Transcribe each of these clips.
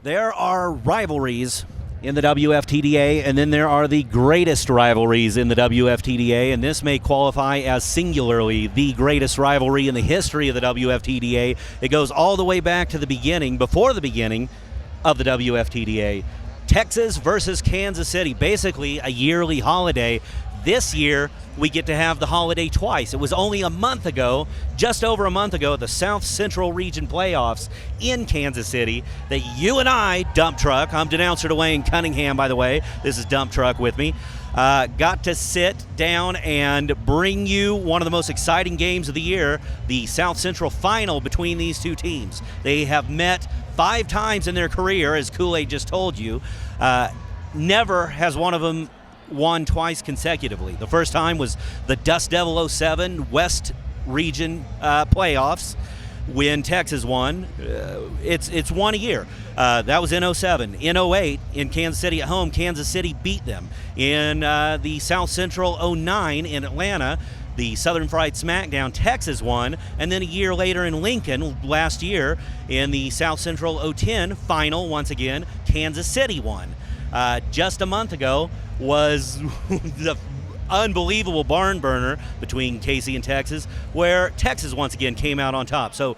There are rivalries in the WFTDA, and then there are the greatest rivalries in the WFTDA, and this may qualify as singularly the greatest rivalry in the history of the WFTDA. It goes all the way back to the beginning, before the beginning of the WFTDA. Texas versus Kansas City, basically a yearly holiday. This year, we get to have the holiday twice. It was only a month ago, just over a month ago, at the South Central Region Playoffs in Kansas City, that you and I, Dump Truck, I'm Denouncer Dwayne Cunningham, by the way, this is Dump Truck with me, got to sit down and bring you one of the most exciting games of the year, the South Central Final between these two teams. They have met 5 times in their career, as Kool-Aid just told you. Never has one of them won twice consecutively. The first time was the Dust Devil 07 West Region playoffs when Texas won. It's one a year. That was in 07. In 08, in Kansas City at home, Kansas City beat them. In the South Central 09 in Atlanta, the Southern Fried Smackdown, Texas won. And then a year later in Lincoln, last year, in the South Central 010 final, once again, Kansas City won. Just a month ago was the unbelievable barn burner between Casey and Texas, where Texas once again came out on top. So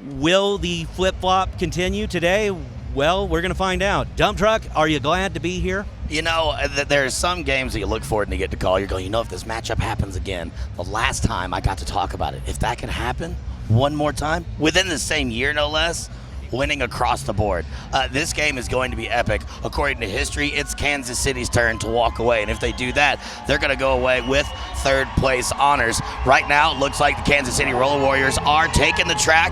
will the flip-flop continue today? Well, we're going to find out. Dump Truck, are you glad to be here? You know, there's some games that you look forward and you get to call. You're going, if this matchup happens again, the last time I got to talk about it, if that can happen one more time, within the same year, no less, winning across the board. This game is going to be epic. According to history, it's Kansas City's turn to walk away, and if they do that, they're going to go away with third place honors. Right now, it looks like the Kansas City Roller Warriors are taking the track.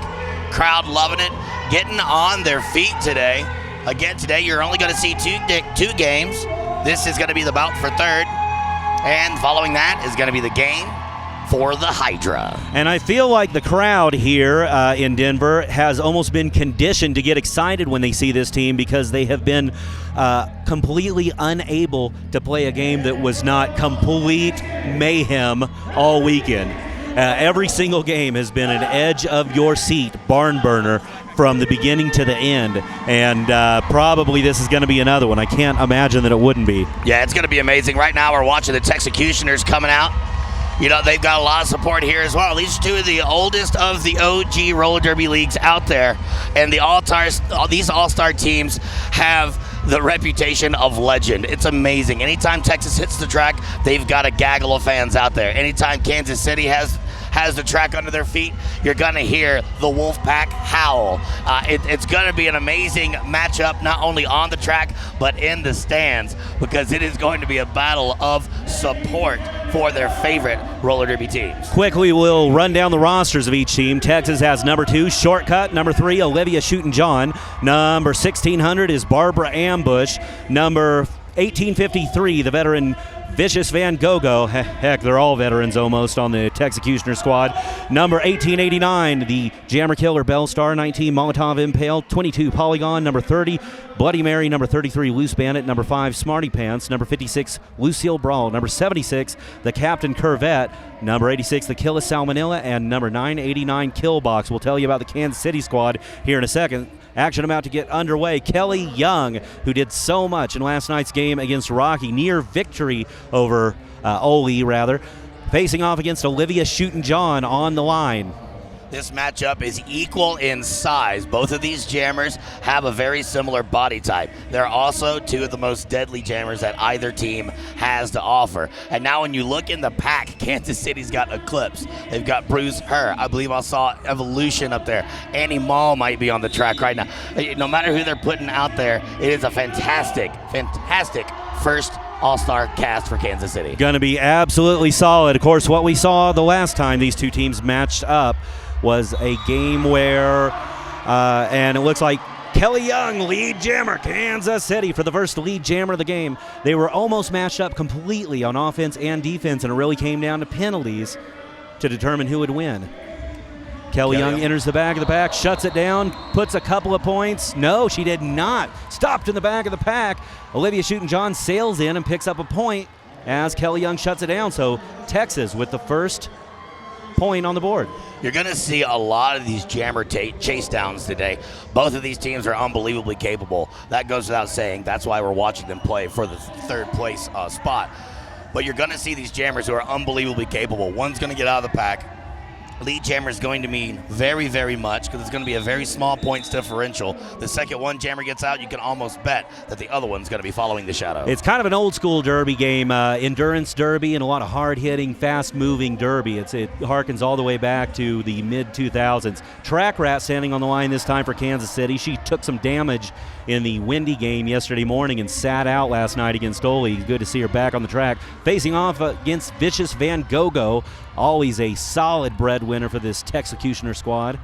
Crowd loving it, getting on their feet today. Again, today you're only going to see two games. This is going to be the bout for third, and following that is going to be the game for the Hydra. And I feel like the crowd here in Denver has almost been conditioned to get excited when they see this team, because they have been completely unable to play a game that was not complete mayhem all weekend. Every single game has been an edge of your seat barn burner from the beginning to the end, and probably this is going to be another one. I can't imagine that it wouldn't be. Yeah, it's going to be amazing. Right now we're watching the Texecutioners coming out. You know, they've got a lot of support here as well. These are two of the oldest of the OG roller derby leagues out there. And these all-star teams have the reputation of legend. It's amazing. Anytime Texas hits the track, they've got a gaggle of fans out there. Anytime Kansas City has the track under their feet, you're going to hear the Wolfpack howl. It's going to be an amazing matchup, not only on the track, but in the stands, because it is going to be a battle of support for their favorite roller derby teams. Quickly, we'll run down the rosters of each team. Texas has number 2, Shortcut. Number 3, Olivia Shootin' John. Number 1600 is Barbara Ambush. Number 1853, the veteran Vicious Van Gogo. Heck, they're all veterans almost on the Texecutioner squad. Number 1889, the Jammer Killer Bellstar. 19, Molotov Impale. 22, Polygon. Number 30, Bloody Mary. Number 33, Loose Bandit. Number 5, Smarty Pants. Number 56, Lucille Brawl. Number 76, the Captain Corvette. Number 86, the Killa Salmonella. And number 989, Killbox. We'll tell you about the Kansas City squad here in a second. Action about to get underway. Kelly Young, who did so much in last night's game against Rocky, near victory over Oli, rather, facing off against Olivia Shootin' John on the line. This matchup is equal in size. Both of these jammers have a very similar body type. They're also two of the most deadly jammers that either team has to offer. And now when you look in the pack, Kansas City's got Eclipse. They've got Bruce Her. I believe I saw Evolution up there. Annie Mall might be on the track right now. No matter who they're putting out there, it is a fantastic, fantastic first all-star cast for Kansas City. Going to be absolutely solid. Of course, what we saw the last time these two teams matched up was a game where, and it looks like Kelly Young, lead jammer, Kansas City, for the first lead jammer of the game. They were almost matched up completely on offense and defense, and it really came down to penalties to determine who would win. Kelly Young enters the back of the pack, shuts it down, puts a couple of points. No, she did not. Stopped in the back of the pack. Olivia Shootin' John sails in and picks up a point as Kelly Young shuts it down. So Texas with the first point on the board. You're going to see a lot of these jammer chase downs today. Both of these teams are unbelievably capable. That goes without saying. That's why we're watching them play for the third place spot. But you're going to see these jammers who are unbelievably capable. One's going to get out of the pack. Lead jammer is going to mean very, very much because it's going to be a very small points differential. The second one jammer gets out, you can almost bet that the other one's going to be following the shadow. It's kind of an old school derby game, endurance derby, and a lot of hard hitting, fast moving derby. It harkens all the way back to the mid 2000s. Track Rat standing on the line this time for Kansas City. She took some damage in the windy game yesterday morning and sat out last night against Ole. Good to see her back on the track. Facing off against Vicious Van Gogo, always a solid breadwinner for this Texecutioner squad.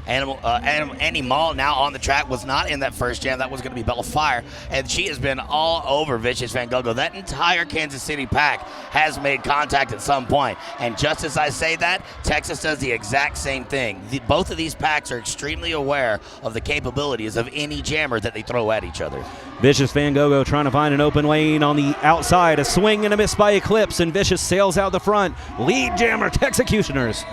Annie Mall now on the track was not in that first jam. That was going to be Bella Fire, and she has been all over Vicious Van Gogo. That entire Kansas City pack has made contact at some point, and just as I say that, Texas does the exact same thing. Both of these packs are extremely aware of the capabilities of any jammer that they throw at each other. Vicious Van Gogo trying to find an open lane on the outside. A swing and a miss by Eclipse, and Vicious sails out the front. Lead jammer Texecutioners.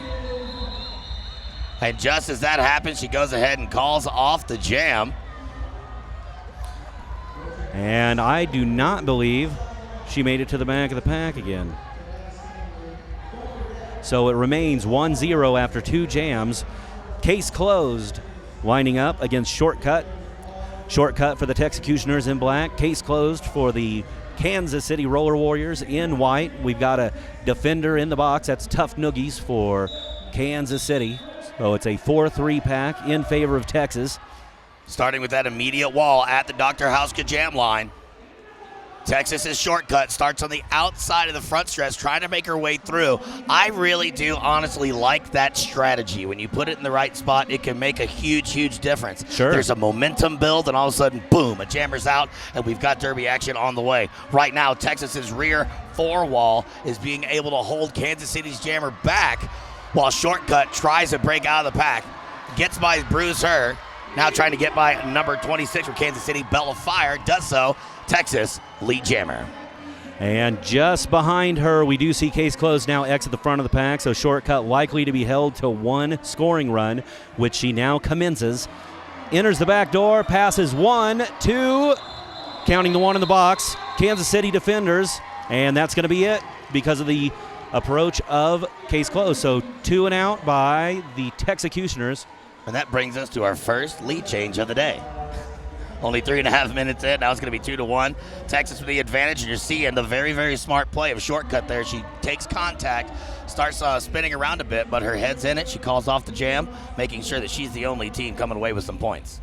And just as that happens, she goes ahead and calls off the jam. And I do not believe she made it to the back of the pack again. So it remains 1-0 after 2 jams. Case closed. Lining up against Shortcut. Shortcut for the Texecutioners in black. Case closed for the Kansas City Roller Warriors in white. We've got a defender in the box. That's Tough Noogies for Kansas City. So it's a 4-3 pack in favor of Texas. Starting with that immediate wall at the Dr. Hauska jam line. Texas's Shortcut starts on the outside of the front stretch, trying to make her way through. I really do honestly like that strategy. When you put it in the right spot, it can make a huge, huge difference. Sure. There's a momentum build, and all of a sudden, boom, a jammer's out, and we've got derby action on the way. Right now, Texas's rear 4 wall is being able to hold Kansas City's jammer back, while Shortcut tries to break out of the pack. Gets by Bruce Her. Now trying to get by number 26 for Kansas City, Bella Fire. Does so. Texas, lead jammer. And just behind her, we do see Case Closed now exit the front of the pack, so Shortcut likely to be held to 1 scoring run, which she now commences. Enters the back door, passes 1, 2, counting the 1 in the box. Kansas City defenders, and that's going to be it because of the approach of Case Closed. So 2 and out by the Texecutioners. And that brings us to our first lead change of the day. Only 3.5 minutes in. Now it's going to be 2-1. Texas with the advantage, and you're seeing the very, very smart play of Shortcut there. She takes contact, starts spinning around a bit, but her head's in it. She calls off the jam, making sure that she's the only team coming away with some points.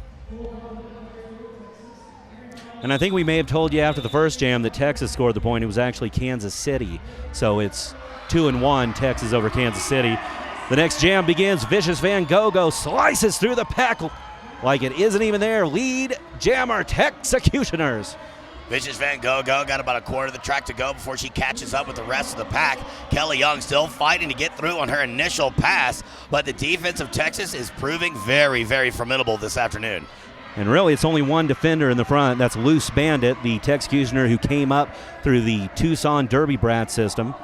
And I think we may have told you after the first jam that Texas scored the point. It was actually Kansas City. So it's 2-1, Texas over Kansas City. The next jam begins. Vicious Van Gogo slices through the pack like it isn't even there. Lead jammer Texecutioners. Vicious Van Gogo got about a quarter of the track to go before she catches up with the rest of the pack. Kelly Young still fighting to get through on her initial pass, but the defense of Texas is proving very, very formidable this afternoon. And really, it's only one defender in the front. That's Loose Bandit, the Texecutioner who came up through the Tucson Derby Brat system.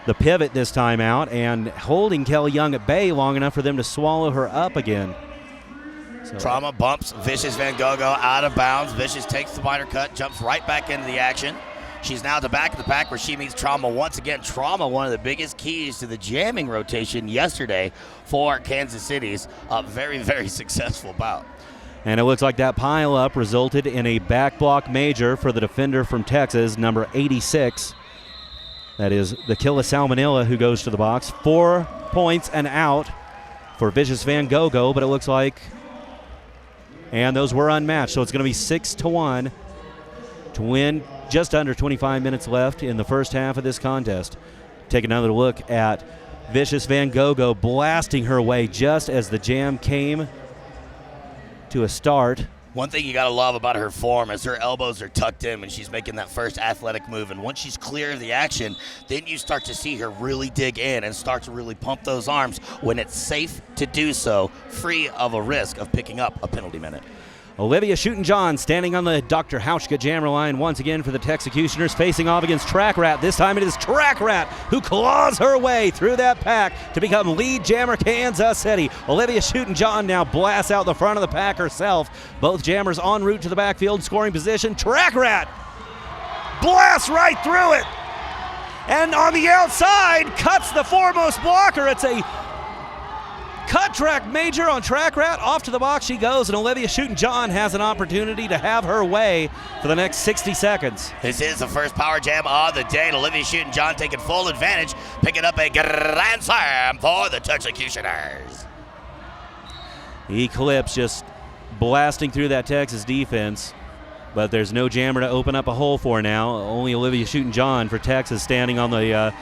The pivot this time out and holding Kelly Young at bay long enough for them to swallow her up again. So Trauma bumps Vicious Van Gogo out of bounds. Vicious takes the minor cut, jumps right back into the action. She's now at the back of the pack where she meets Trauma once again. Trauma, one of the biggest keys to the jamming rotation yesterday for Kansas City's very, very successful bout. And it looks like that pile-up resulted in a back block major for the defender from Texas, number 86. That is the Killa Salmonella who goes to the box. 4 points and out for Vicious Van Gogo, but it looks like, and those were unmatched, so it's going to be 6-1 to win. Just under 25 minutes left in the first half of this contest. Take another look at Vicious Van Gogo blasting her way just as the jam came to a start. One thing you got to love about her form is her elbows are tucked in when she's making that first athletic move. And once she's clear of the action, then you start to see her really dig in and start to really pump those arms when it's safe to do so, free of a risk of picking up a penalty minute. Olivia Shooten-John standing on the Dr. Hauschka jammer line once again for the Texecutioners, facing off against Track Rat. This time it is Track Rat who claws her way through that pack to become lead jammer Kansas City. Olivia Shooten-John now blasts out the front of the pack herself. Both jammers en route to the backfield scoring position. Track Rat blasts right through it, and on the outside cuts the foremost blocker. It's a cut track major on Track Rat. Off to the box she goes, and Olivia Shooten-John has an opportunity to have her way for the next 60 seconds. This is the first power jam of the day, and Olivia Shooten-John taking full advantage, picking up a grand slam for the Texecutioners. Eclipse just blasting through that Texas defense, but there's no jammer to open up a hole for now. Only Olivia Shooten-John for Texas standing on the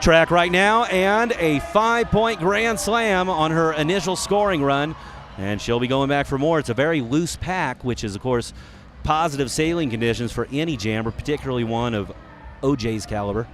track right now, and a 5-point grand slam on her initial scoring run, and she'll be going back for more. It's a very loose pack, which is, of course, positive sailing conditions for any jammer, particularly one of OJ's caliber.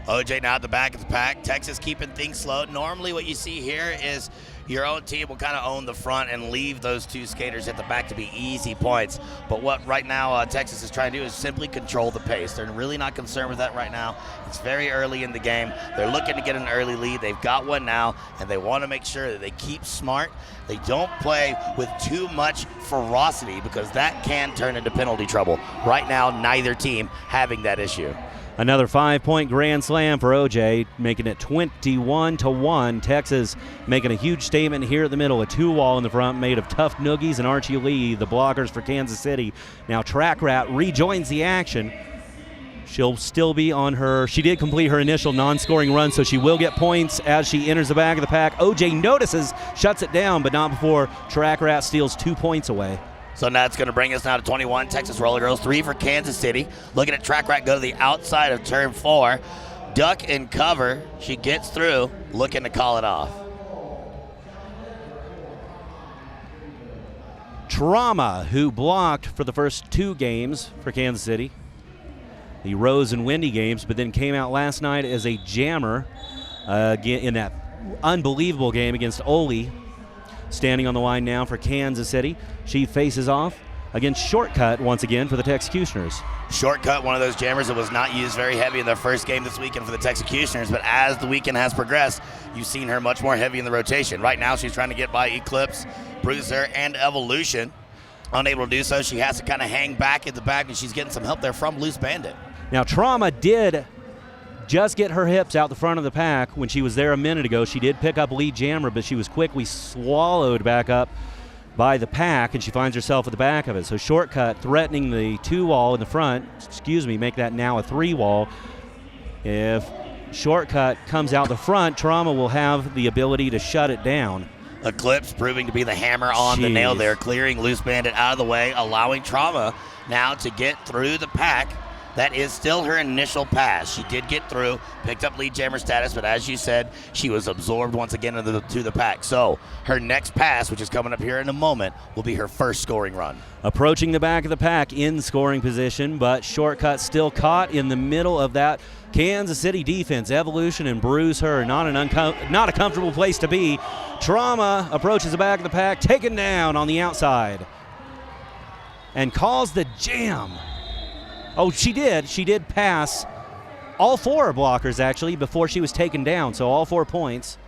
OJ now at the back of the pack. Texas keeping things slow. Normally what you see here is your own team will kind of own the front and leave those two skaters at the back to be easy points. But what right now Texas is trying to do is simply control the pace. They're really not concerned with that right now. It's very early in the game. They're looking to get an early lead. They've got one now, and they want to make sure that they keep smart. They don't play with too much ferocity, because that can turn into penalty trouble. Right now, neither team having that issue. Another 5-point grand slam for OJ, making it 21-1. Texas making a huge statement here at the middle. A 2-wall in the front made of Tough Noogies and Archie Lee, the blockers for Kansas City. Now Track Rat rejoins the action. She'll still be on her. She did complete her initial non-scoring run, so she will get points as she enters the back of the pack. OJ notices, shuts it down, but not before Track Rat steals 2 points away. So now it's going to bring us now to 21. Texas Roller Girls, 3 for Kansas City. Looking at Track Rat go to the outside of turn 4. Duck and cover. She gets through, looking to call it off. Trauma, who blocked for the first 2 games for Kansas City, the Rose and Wendy games, but then came out last night as a jammer in that unbelievable game against Ole. Standing on the line now for Kansas City. She faces off against Shortcut once again for the Texecutioners. Shortcut, one of those jammers that was not used very heavy in their first game this weekend for the Texecutioners, but as the weekend has progressed, you've seen her much more heavy in the rotation. Right now she's trying to get by Eclipse, Bruiser, and Evolution. Unable to do so, she has to kind of hang back at the back, and she's getting some help there from Loose Bandit. Now Trauma did just get her hips out the front of the pack when she was there a minute ago. She did pick up lead jammer, but she was quickly swallowed back up by the pack, and she finds herself at the back of it. So Shortcut threatening the 2-wall in the front, make that now a 3-wall. If Shortcut comes out the front, Trauma will have the ability to shut it down. Eclipse proving to be the hammer on the nail there, clearing Loose Bandit out of the way, allowing Trauma now to get through the pack. That is still her initial pass. She did get through, picked up lead jammer status, but as you said, she was absorbed once again to the pack. So her next pass, which is coming up here in a moment, will be her first scoring run. Approaching the back of the pack in scoring position, but Shortcut still caught in the middle of that Kansas City defense. Evolution and Bruise her. Not a comfortable place to be. Trauma approaches the back of the pack, taken down on the outside, and calls the jam. Oh, she did. She did pass all 4 blockers, actually, before she was taken down, so all 4 points.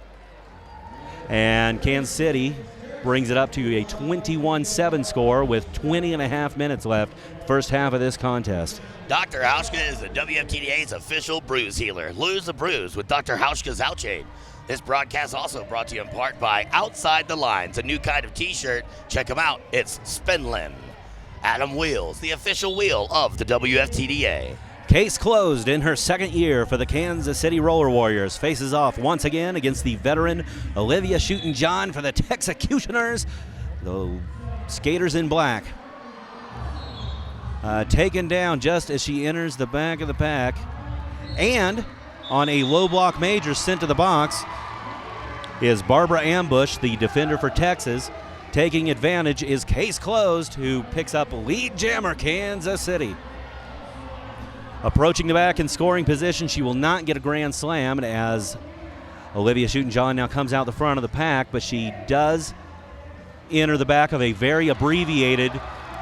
And Kansas City brings it up to a 21-7 score with 20 and a half minutes left, first half of this contest. Dr. Hauschka is the WFTDA's official bruise healer. Lose the bruise with Dr. Hauschka's Ouchain. This broadcast also brought to you in part by Outside the Lines, a new kind of t-shirt. Check them out. It's Spinlin. Adam Wheels, the official wheel of the WFTDA. Case closed in her second year for the Kansas City Roller Warriors. Faces off once again against the veteran Olivia Shooten-John for the Texecutioners. The skaters in black. Taken down just as she enters the back of the pack. And on a low block major sent to the box is Barbara Ambush, the defender for Texas. Taking advantage is Case Closed, who picks up lead jammer Kansas City. Approaching the back in scoring position, she will not get a grand slam as Olivia Shooten-John now comes out the front of the pack, but she does enter the back of a very abbreviated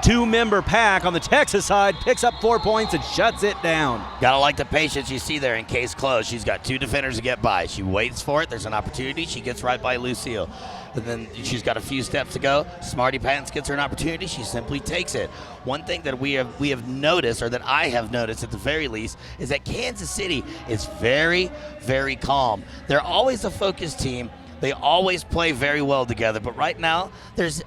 two-member pack on the Texas side, picks up 4 points and shuts it down. Gotta like the patience you see there in case closed. She's got two defenders to get by. She waits for it. There's an opportunity. She gets right by Lucille. And then she's got a few steps to go. Smarty Pants gets her an opportunity. She simply takes it. One thing that we have noticed, or that I have noticed at the very least, is that Kansas City is very, very calm. They're always a focused team. They always play very well together. But right now, it's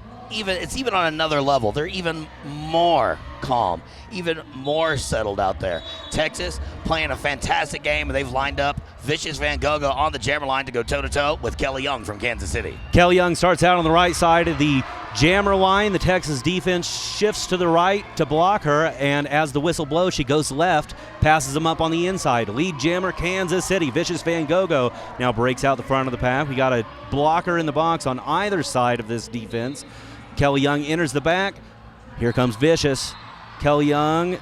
even on another level. They're even more calm, even more settled out there. Texas playing a fantastic game, and they've lined up Vicious Van Gogh on the jammer line to go toe-to-toe with Kelly Young from Kansas City. Kelly Young starts out on the right side of the jammer line. The Texas defense shifts to the right to block her, and as the whistle blows, she goes left, passes them up on the inside. Lead jammer Kansas City. Vicious Van Gogh now breaks out the front of the pack. We got a blocker in the box on either side of this defense. Kelly Young enters the back. Here comes Vicious. Kelly Young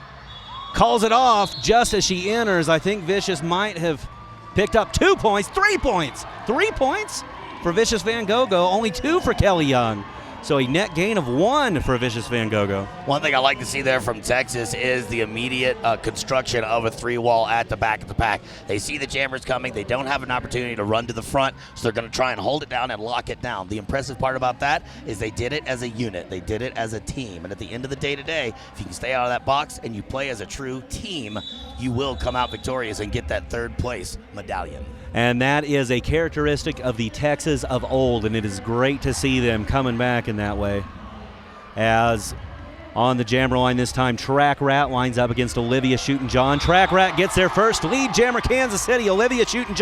calls it off just as she enters. I think Vicious might have picked up 2 points, 3 points. 3 points for Vicious Van Gogh, only 2 for Kelly Young. So a net gain of 1 for Vicious Van Gogh. One thing I like to see there from Texas is the immediate construction of a 3-wall at the back of the pack. They see the jammers coming. They don't have an opportunity to run to the front, so they're going to try and hold it down and lock it down. The impressive part about that is they did it as a unit. They did it as a team. And at the end of the day today, if you can stay out of that box and you play as a true team, you will come out victorious and get that 3rd place medallion. And that is a characteristic of the Texas of old, and it is great to see them coming back in that way. As on the jammer line this time, Track Rat lines up against Olivia Shootin' Track Rat gets there first. Lead jammer Kansas City, Olivia Shootin'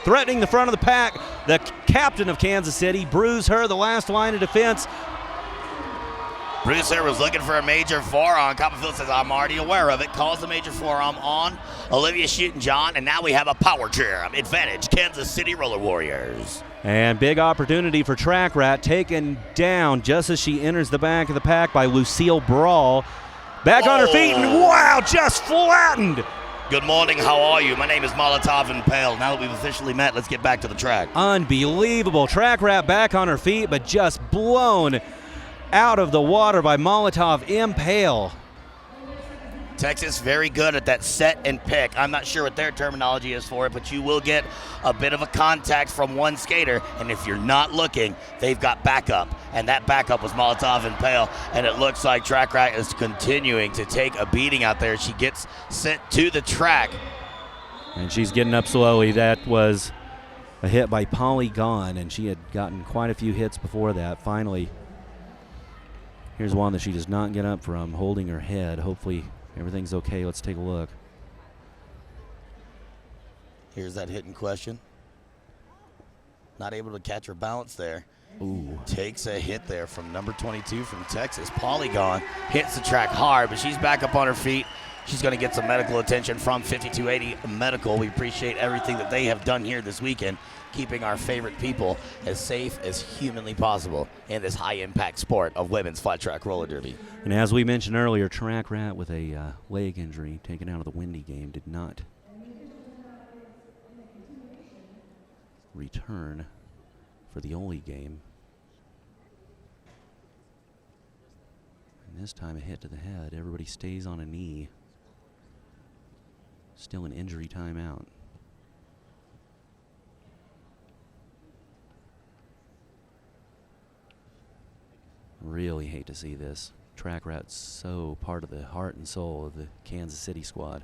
threatening the front of the pack. The captain of Kansas City, Bruce her, the last line of defense. Bruce was looking for a major forearm. Copperfield says, I'm already aware of it. Calls the major forearm on Olivia Shootin', and now we have a power jam advantage. Kansas City Roller Warriors. And big opportunity for Track Rat, taken down just as she enters the back of the pack by Lucille Brawl. Back on her feet, and wow, just flattened. Good morning, how are you? My name is Molotov and Pale. Now that we've officially met, let's get back to the track. Unbelievable. Track Rat back on her feet, but just blown out of the water by Molotov Impale. Texas very good at that set and pick. I'm not sure what their terminology is for it, but you will get a bit of a contact from one skater, and if you're not looking, they've got backup, and that backup was Molotov Impale, and it looks like Track Rat is continuing to take a beating out there. She gets sent to the track. And she's getting up slowly. That was a hit by Polygon, and she had gotten quite a few hits before that. Finally, here's one that she does not get up from, holding her head. Hopefully everything's okay. Let's take a look. Here's that hit in question. Not able to catch her balance there. Ooh. Takes a hit there from number 22 from Texas. Polygon hits the track hard, but she's back up on her feet. She's going to get some medical attention from 5280 Medical. We appreciate everything that they have done here this weekend, keeping our favorite people as safe as humanly possible in this high-impact sport of women's flat track roller derby. And as we mentioned earlier, Track Rat with a leg injury taken out of the Windy game did not return for the Ole game. And this time a hit to the head. Everybody stays on a knee. Still an injury timeout. Really hate to see this. Track Rat's so part of the heart and soul of the Kansas City squad.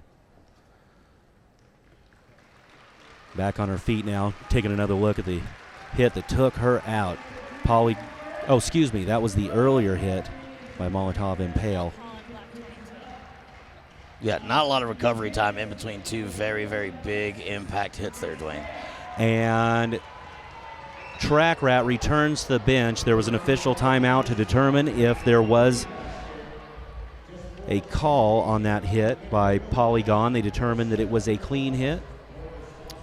Back on her feet now, taking another look at the hit that took her out. That was the earlier hit by Molotov Impale. Yeah, not a lot of recovery time in between two very, very big impact hits there, Dwayne. And Track Rat returns to the bench. There was an official timeout to determine if there was a call on that hit by Polygon. They determined that it was a clean hit.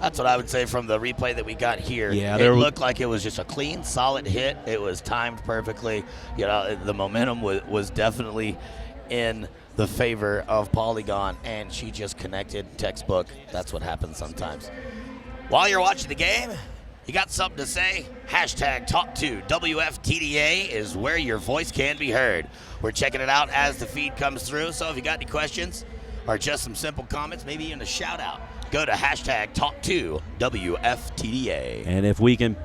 That's what I would say from the replay that we got here. Yeah, it looked like it was just a clean, solid hit. It was timed perfectly. You know, the momentum was definitely in the favor of Polygon, and she just connected textbook. That's what happens sometimes. While you're watching the game, You got something to say? Hashtag Talk2WFTDA is where your voice can be heard. We're checking it out as the feed comes through, so if you got any questions or just some simple comments, maybe even a shout out, go to hashtag Talk2WFTDA. And if we can,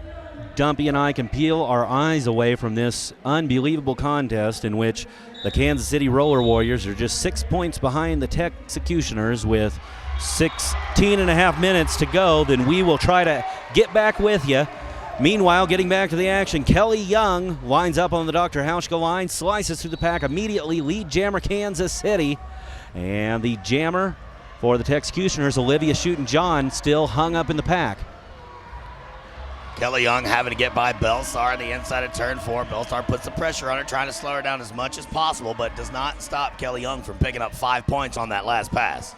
Dumpy and I can peel our eyes away from this unbelievable contest in which the Kansas City Roller Warriors are just 6 points behind the Texecutioners with 16 and a half minutes to go, then we will try to get back with you. Meanwhile, getting back to the action, Kelly Young lines up on the Dr. Hauschka line, slices through the pack immediately, lead jammer Kansas City. And the jammer for the Texecutioners, Olivia Shootin' still hung up in the pack. Kelly Young having to get by Belsar on the inside of turn 4. Belsar puts the pressure on her, trying to slow her down as much as possible, but does not stop Kelly Young from picking up 5 points on that last pass.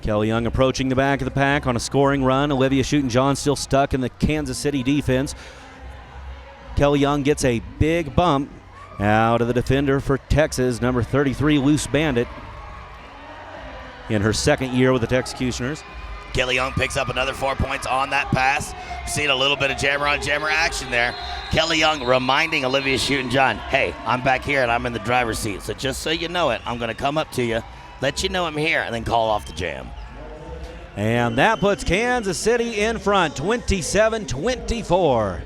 Kelly Young approaching the back of the pack on a scoring run. Olivia Shootin' still stuck in the Kansas City defense. Kelly Young gets a big bump out of the defender for Texas, number 33, Loose Bandit, in her second year with the Texecutioners. Kelly Young picks up another 4 points on that pass. Seen a little bit of jammer on jammer action there. Kelly Young reminding Olivia Shootin', hey, I'm back here and I'm in the driver's seat. So just so you know it, I'm going to come up to you, let you know I'm here, and then call off the jam. And that puts Kansas City in front, 27-24.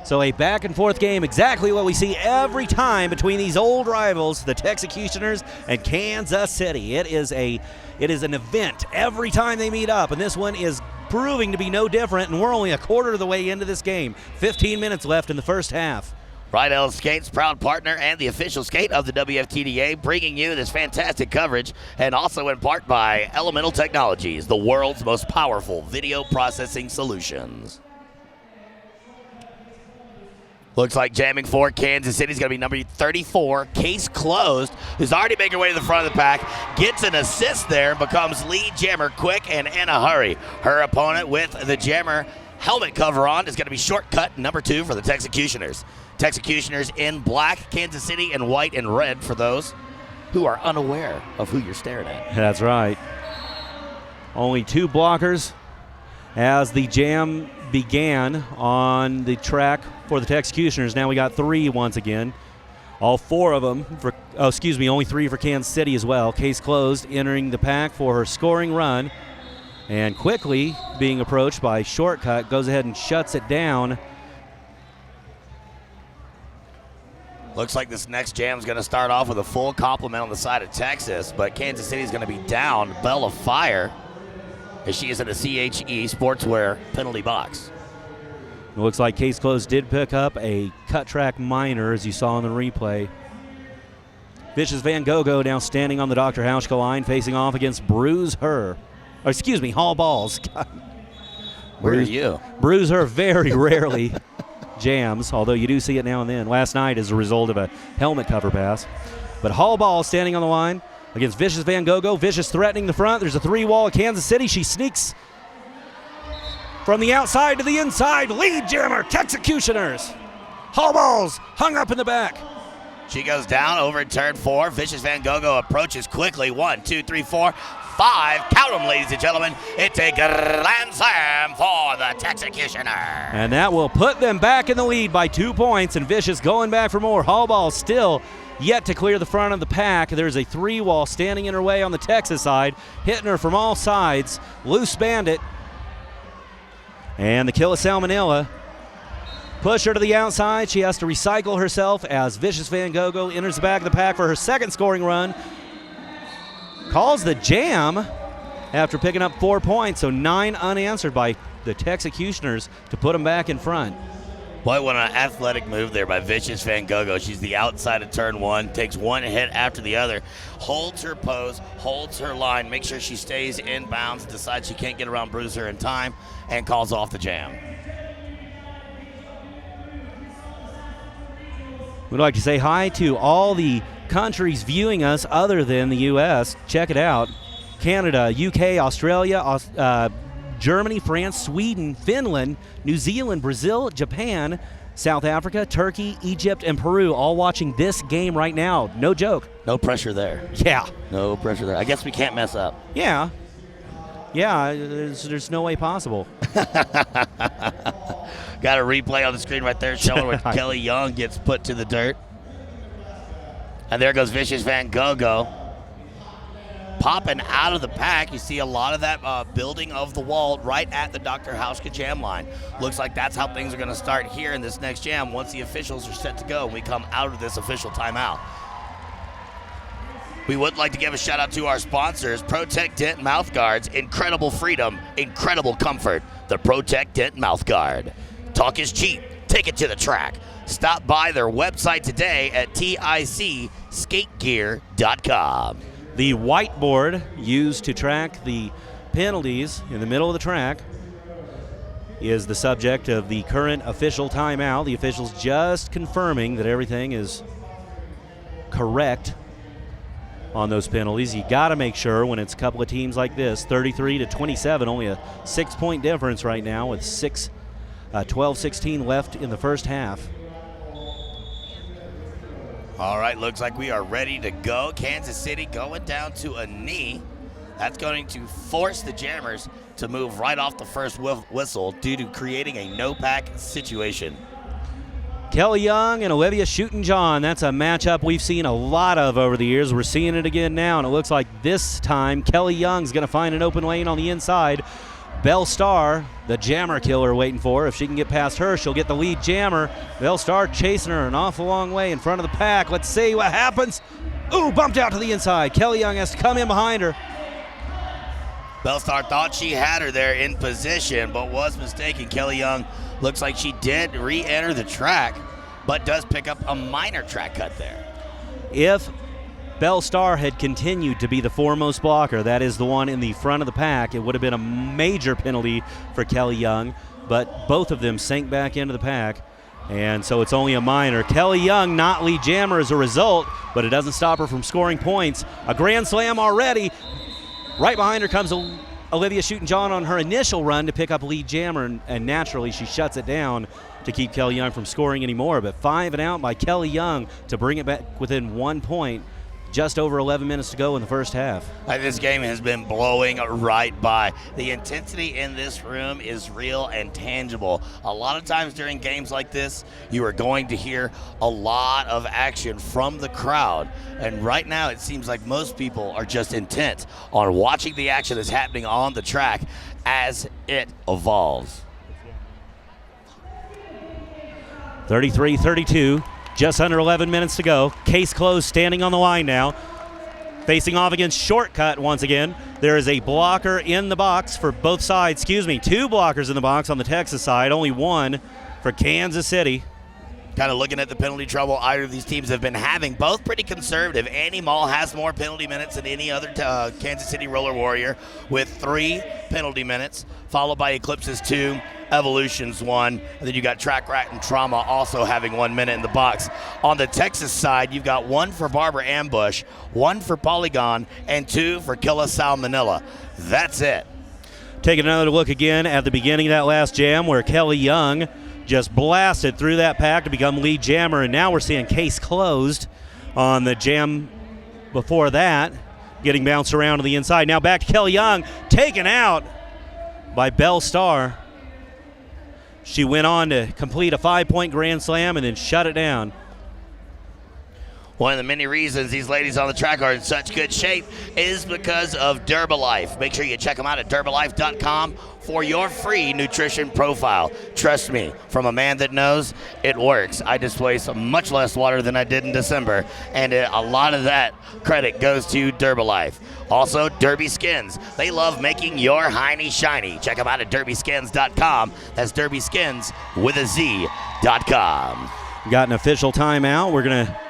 So a back and forth game, exactly what we see every time between these old rivals, the Texecutioners and Kansas City. It is an event every time they meet up, and this one is proving to be no different, and we're only a quarter of the way into this game. 15 minutes left in the first half. Rydell Skates, proud partner and the official skate of the WFTDA, bringing you this fantastic coverage, and also in part by Elemental Technologies, the world's most powerful video processing solutions. Looks like jamming for Kansas City is going to be number 34, Case Closed, who's already making her way to the front of the pack, gets an assist there, becomes lead jammer quick and in a hurry. Her opponent with the jammer helmet cover on is going to be shortcut number 2 for the Texecutioners. Texecutioners in black, Kansas City in white and red for those who are unaware of who you're staring at. That's right. Only 2 blockers as the jam began on the track for the Texecutioners. Now we got 3 once again. All 4 of them only 3 for Kansas City as well. Case Closed entering the pack for her scoring run, and quickly being approached by Shortcut, goes ahead and shuts it down. Looks like this next jam is going to start off with a full complement on the side of Texas, but Kansas City is going to be down Bell of Fire as she is in a CHE Sportswear penalty box. It looks like Case Closed did pick up a cut track minor, as you saw in the replay. Vicious Van Gogh now standing on the Dr. Hauschka line, facing off against Hall Balls. Where are you? Bruise Her very rarely jams, although you do see it now and then. Last night as a result of a helmet cover pass. But Hall Ball standing on the line against Vicious Van Gogh. Vicious threatening the front. There's a 3-wall at Kansas City. She sneaks from the outside to the inside. Lead jammer, Texecutioners. Hall Balls hung up in the back. She goes down over at turn 4. Vicious Van Gogh approaches quickly. 1, 2, 3, 4, 5. Count them, ladies and gentlemen. It's a grand slam for the Texecutioner. And that will put them back in the lead by 2 points, and Vicious going back for more. Hall Ball still yet to clear the front of the pack. There's a 3-wall standing in her way on the Texas side, hitting her from all sides. Loose Bandit and the Kill of Salmonella push her to the outside. She has to recycle herself as Vicious Van Gogh enters the back of the pack for her second scoring run. Calls the jam after picking up 4 points, so 9 unanswered by the Texecutioners to put them back in front. Boy, what an athletic move there by Vicious Van Gogh. She's the outside of turn 1, takes one hit after the other, holds her pose, holds her line, makes sure she stays in bounds, decides she can't get around Bruiser in time, and calls off the jam. We'd like to say hi to all the countries viewing us other than the U.S. Check it out. Canada, UK, Australia, Germany, France, Sweden, Finland, New Zealand, Brazil, Japan, South Africa, Turkey, Egypt, and Peru all watching this game right now. No joke. No pressure there. Yeah. No pressure there. I guess we can't mess up. Yeah. Yeah, there's no way possible. Got a replay on the screen right there showing where Kelly Young gets put to the dirt. And there goes Vicious Van Gogh. Popping out of the pack, you see a lot of that building of the wall right at the Dr. Hauschka jam line. Looks like that's how things are going to start here in this next jam once the officials are set to go and we come out of this official timeout. We would like to give a shout out to our sponsors, Protect Dent Mouth Guards. Incredible freedom, incredible comfort. The Protect Dent Mouth Guard. Talk is cheap. Take it to the track. Stop by their website today at TICSkategear.com. The whiteboard used to track the penalties in the middle of the track is the subject of the current official timeout. The officials just confirming that everything is correct on those penalties. You got to make sure when it's a couple of teams like this, 33-27, only a 6-point difference right now with 12-16 left in the first half. All right, looks like we are ready to go. Kansas City going down to a knee. That's going to force the Jammers to move right off the first whistle due to creating a no-pack situation. Kelly Young and Olivia Shooten-John, that's a matchup we've seen a lot of over the years. We're seeing it again now, and it looks like this time Kelly Young's going to find an open lane on the inside. Belle Starr, the jammer killer, waiting for her. If she can get past her, she'll get the lead jammer. Belle Starr chasing her an awful long way in front of the pack. Let's see what happens. Ooh, bumped out to the inside. Kelly Young has to come in behind her. Belle Starr thought she had her there in position, but was mistaken. Kelly Young looks like she did re-enter the track, but does pick up a minor track cut there. If Belle Starr had continued to be the foremost blocker, that is the one in the front of the pack, it would have been a major penalty for Kelly Young, but both of them sank back into the pack, and so it's only a minor. Kelly Young not lead jammer as a result, but it doesn't stop her from scoring points. A grand slam already. Right behind her comes Olivia Shooten-John on her initial run to pick up lead jammer, and naturally she shuts it down to keep Kelly Young from scoring anymore. But 5 and out by Kelly Young to bring it back within 1 point. Just over 11 minutes to go in the first half. This game has been blowing right by. The intensity in this room is real and tangible. A lot of times during games like this, you are going to hear a lot of action from the crowd. And right now, it seems like most people are just intent on watching the action that's happening on the track as it evolves. 33-32. Just under 11 minutes to go. Case closed, standing on the line now. Facing off against Shortcut once again. There is a blocker in the box for both sides. 2 blockers in the box on the Texas side. Only 1 for Kansas City. Kind of looking at the penalty trouble either of these teams have been having. Both pretty conservative. Annie Mall has more penalty minutes than any other Kansas City Roller Warrior with 3 penalty minutes, followed by Eclipse's 2, Evolution's 1, and then you got Track Rat and Trauma also having 1 minute in the box. On the Texas side, you've got 1 for Barbara Ambush, 1 for Polygon, and 2 for Killa Salmonella. That's it. Taking another look again at the beginning of that last jam where Kelly Young just blasted through that pack to become lead jammer, and now we're seeing case closed on the jam before that, getting bounced around to the inside. Now back to Kelly Young, taken out by Belle Starr. She went on to complete a 5-point grand slam and then shut it down. One of the many reasons these ladies on the track are in such good shape is because of Herbalife. Make sure you check them out at Herbalife.com for your free nutrition profile. Trust me, from a man that knows, it works. I just waste much less water than I did in December, and a lot of that credit goes to Herbalife. Also, Derby Skins. They love making your hiney shiny. Check them out at derbyskins.com. That's derbyskins with a Z.com. Got an official timeout. We're going to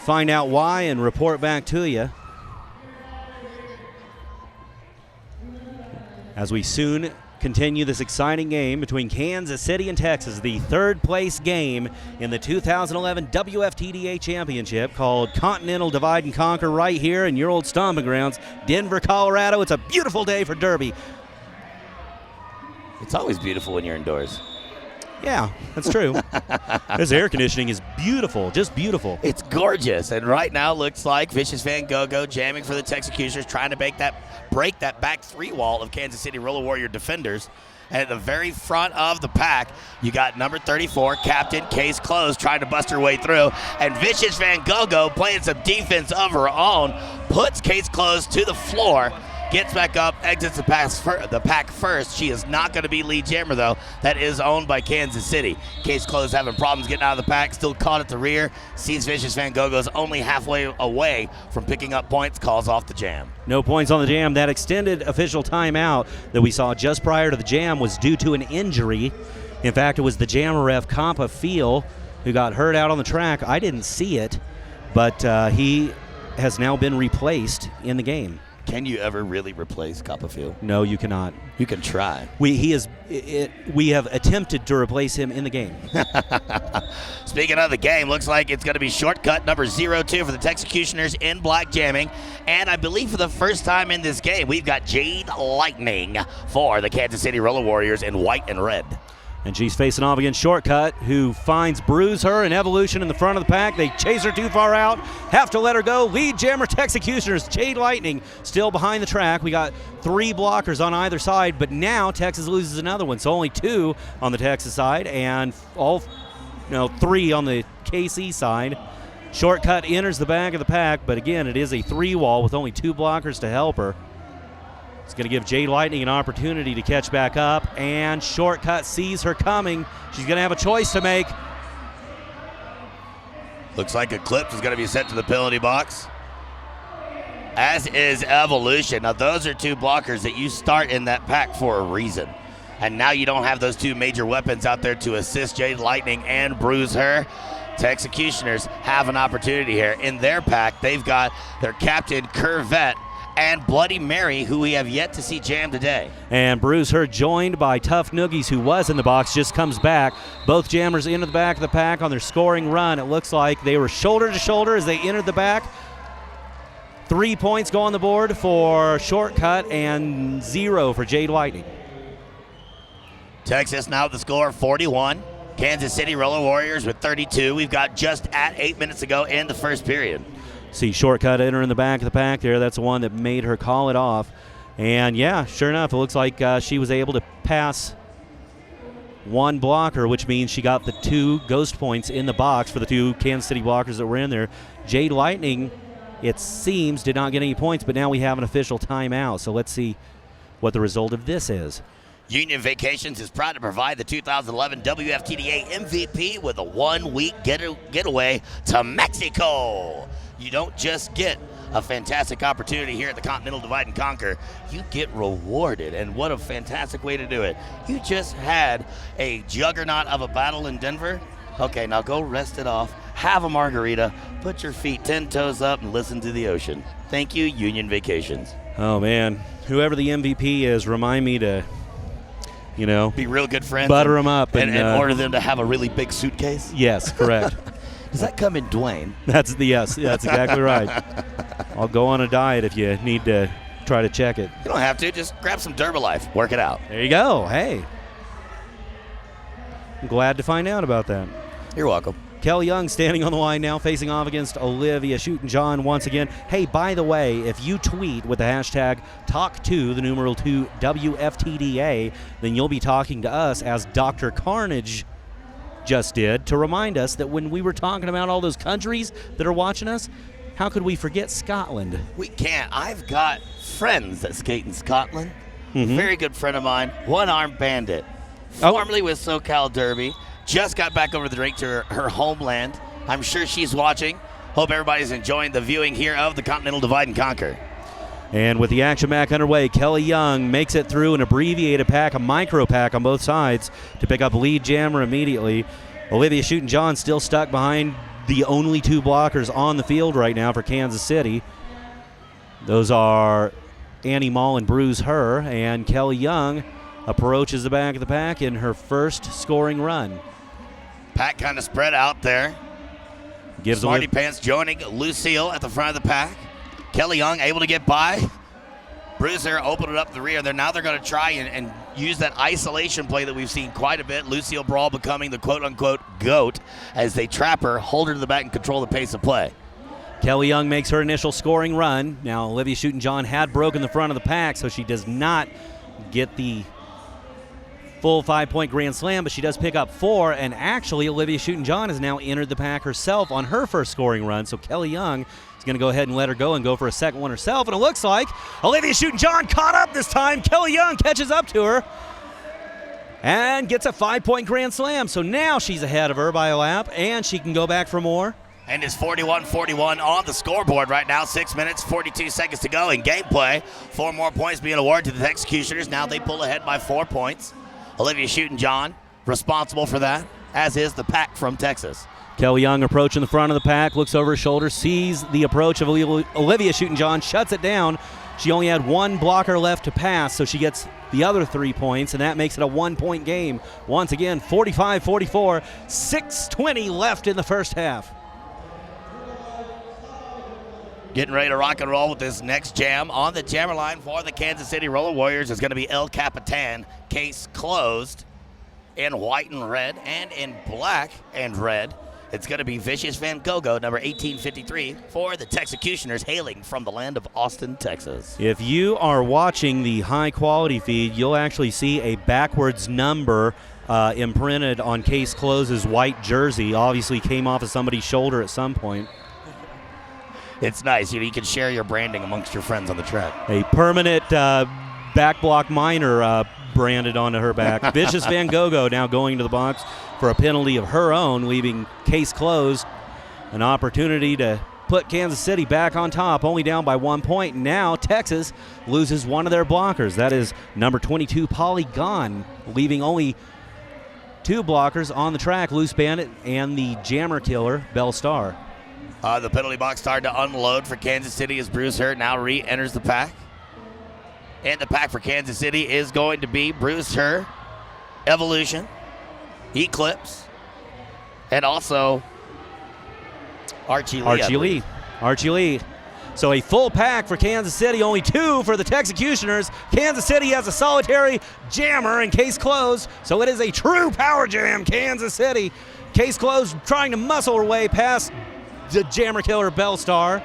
find out why and report back to you as we soon continue this exciting game between Kansas City and Texas, the 3rd place game in the 2011 WFTDA Championship called Continental Divide and Conquer right here in your old stomping grounds, Denver, Colorado. It's a beautiful day for Derby. It's always beautiful when you're indoors. Yeah, that's true. This air conditioning is beautiful, just beautiful. It's gorgeous, and right now looks like Vicious Van Gogh jamming for the Texecutioners, trying to break that back three wall of Kansas City Roller Warrior defenders. And at the very front of the pack, you got number 34, Captain Case Close, trying to bust her way through. And Vicious Van Gogh playing some defense of her own, puts Case Close to the floor, gets back up, exits the pack first. She is not going to be lead jammer, though. That is owned by Kansas City. Case Close having problems getting out of the pack, still caught at the rear. Sees Vicious Van Gogh only halfway away from picking up points, calls off the jam. No points on the jam. That extended official timeout that we saw just prior to the jam was due to an injury. In fact, it was the jammer ref, Compa Feel, who got hurt out on the track. I didn't see it, but he has now been replaced in the game. Can you ever really replace Copperfield? No, you cannot. You can try. We have attempted to replace him in the game. Speaking of the game, looks like it's going to be shortcut number 02 for the Texecutioners in black jamming. And I believe for the first time in this game, we've got Jade Lightning for the Kansas City Roller Warriors in white and red. And she's facing off against Shortcut, who finds Bruise Her and Evolution in the front of the pack. They chase her too far out, have to let her go. Lead jammer Texecutioners, Jade Lightning, still behind the track. We got 3 blockers on either side, but now Texas loses another one. So only 2 on the Texas side and 3 on the KC side. Shortcut enters the back of the pack, but again, it is a 3-wall with only 2 blockers to help her. It's going to give Jade Lightning an opportunity to catch back up, and Shortcut sees her coming. She's going to have a choice to make. Looks like Eclipse is going to be sent to the penalty box, as is Evolution. Now, those are 2 blockers that you start in that pack for a reason. And now you don't have those 2 major weapons out there to assist Jade Lightning and Bruise Her. Texecutioners have an opportunity here. In their pack, they've got their captain, Corvette, and Bloody Mary, who we have yet to see jam today. And Bruise Her, joined by Tough Noogies, who was in the box, just comes back. Both jammers into the back of the pack on their scoring run. It looks like they were shoulder to shoulder as they entered the back. 3 points go on the board for Shortcut and 0 for Jade Lightning. Texas now at the score 41. Kansas City Roller Warriors with 32. We've got just at 8 minutes to go in the first period. See Shortcut enter in the back of the pack there. That's the one that made her call it off. And yeah, sure enough, it looks like she was able to pass 1 blocker, which means she got the 2 ghost points in the box for the 2 Kansas City blockers that were in there. Jade Lightning, it seems, did not get any points, but now we have an official timeout. So let's see what the result of this is. Union Vacations is proud to provide the 2011 WFTDA MVP with a 1-week getaway to Mexico. You don't just get a fantastic opportunity here at the Continental Divide and Conquer. You get rewarded, and what a fantastic way to do it. You just had a juggernaut of a battle in Denver. Okay, now go rest it off, have a margarita, put your feet 10 toes up, and listen to the ocean. Thank you, Union Vacations. Oh, man. Whoever the MVP is, remind me to, be real good friends. Butter them up. And order them to have a really big suitcase. Yes, correct. Does that come in Dwayne? That's exactly right. I'll go on a diet if you need to try to check it. You don't have to. Just grab some Herbalife. Work it out. There you go. Hey. I'm glad to find out about that. You're welcome. Kelly Young standing on the line now, facing off against Olivia Shootin' once again. Hey, by the way, if you tweet with the hashtag TALK2, the numeral 2 WFTDA, then you'll be talking to us as Dr. Carnage just did, to remind us that when we were talking about all those countries that are watching us, how could we forget Scotland? We can't. I've got friends that skate in Scotland. Mm-hmm. Very good friend of mine, One Arm Bandit, formerly with SoCal Derby. Just got back over the drink to her homeland. I'm sure she's watching. Hope everybody's enjoying the viewing here of the Continental Divide and Conquer. And with the action back underway, Kelly Young makes it through an abbreviated pack, a micro pack on both sides to pick up lead jammer immediately. Olivia Shootin' still stuck behind the only 2 blockers on the field right now for Kansas City. Those are Annie Mall and Bruise Her, and Kelly Young approaches the back of the pack in her first scoring run. Pack kind of spread out there. Gives Smarty Pants joining Lucille at the front of the pack. Kelly Young able to get by. Bruiser opened it up the rear. Now they're going to try and use that isolation play that we've seen quite a bit. Lucille Brawl becoming the quote-unquote GOAT as they trap her, hold her to the back, and control the pace of play. Kelly Young makes her initial scoring run. Now, Olivia Schutten-John had broken the front of the pack, so she does not get the full 5-point grand slam, but she does pick up 4, and actually Olivia Schutten-John has now entered the pack herself on her first scoring run, so Kelly Young is going to go ahead and let her go and go for a second one herself, and it looks like Olivia Schutten-John caught up this time. Kelly Young catches up to her and gets a 5-point grand slam, so now she's ahead of her by a lap, and she can go back for more. And it's 41-41 on the scoreboard right now. 6 minutes, 42 seconds to go in gameplay. 4 more points being awarded to the Executioners. Now they pull ahead by 4 points. Olivia Schutten-John responsible for that, as is the pack from Texas. Kelly Young approaching the front of the pack, looks over her shoulder, sees the approach of Olivia Schutten-John, shuts it down. She only had 1 blocker left to pass, so she gets the other 3 points, and that makes it a 1-point game. Once again, 45-44, 6:20 left in the first half. Getting ready to rock and roll with this next jam. On the jammer line for the Kansas City Roller Warriors is going to be El Capitan. Case closed in white and red, and in black and red, it's going to be Vicious Van Gogh, number 1853, for the Texecutioners, hailing from the land of Austin, Texas. If you are watching the high-quality feed, you'll actually see a backwards number imprinted on Case Close's white jersey. Obviously came off of somebody's shoulder at some point. It's nice. You can share your branding amongst your friends on the track. A permanent back block minor branded onto her back. Vicious Van Gogh now going to the box for a penalty of her own, leaving Case Close an opportunity to put Kansas City back on top, only down by 1 point. Now Texas loses one of their blockers. That is number 22, Polygon, leaving only 2 blockers on the track, Loose Bandit and the Jammer Killer, Belle Star. The penalty box started to unload for Kansas City as Bruce Hurt now re-enters the pack. And the pack for Kansas City is going to be Bruce Hurt, Evolution, Eclipse, and also Archie Lee. Archie Lee. So a full pack for Kansas City, only 2 for the Texecutioners. Kansas City has a solitary jammer in Case Close, so it is a true power jam, Kansas City. Case Close trying to muscle her way past the Jammer Killer Belle Star.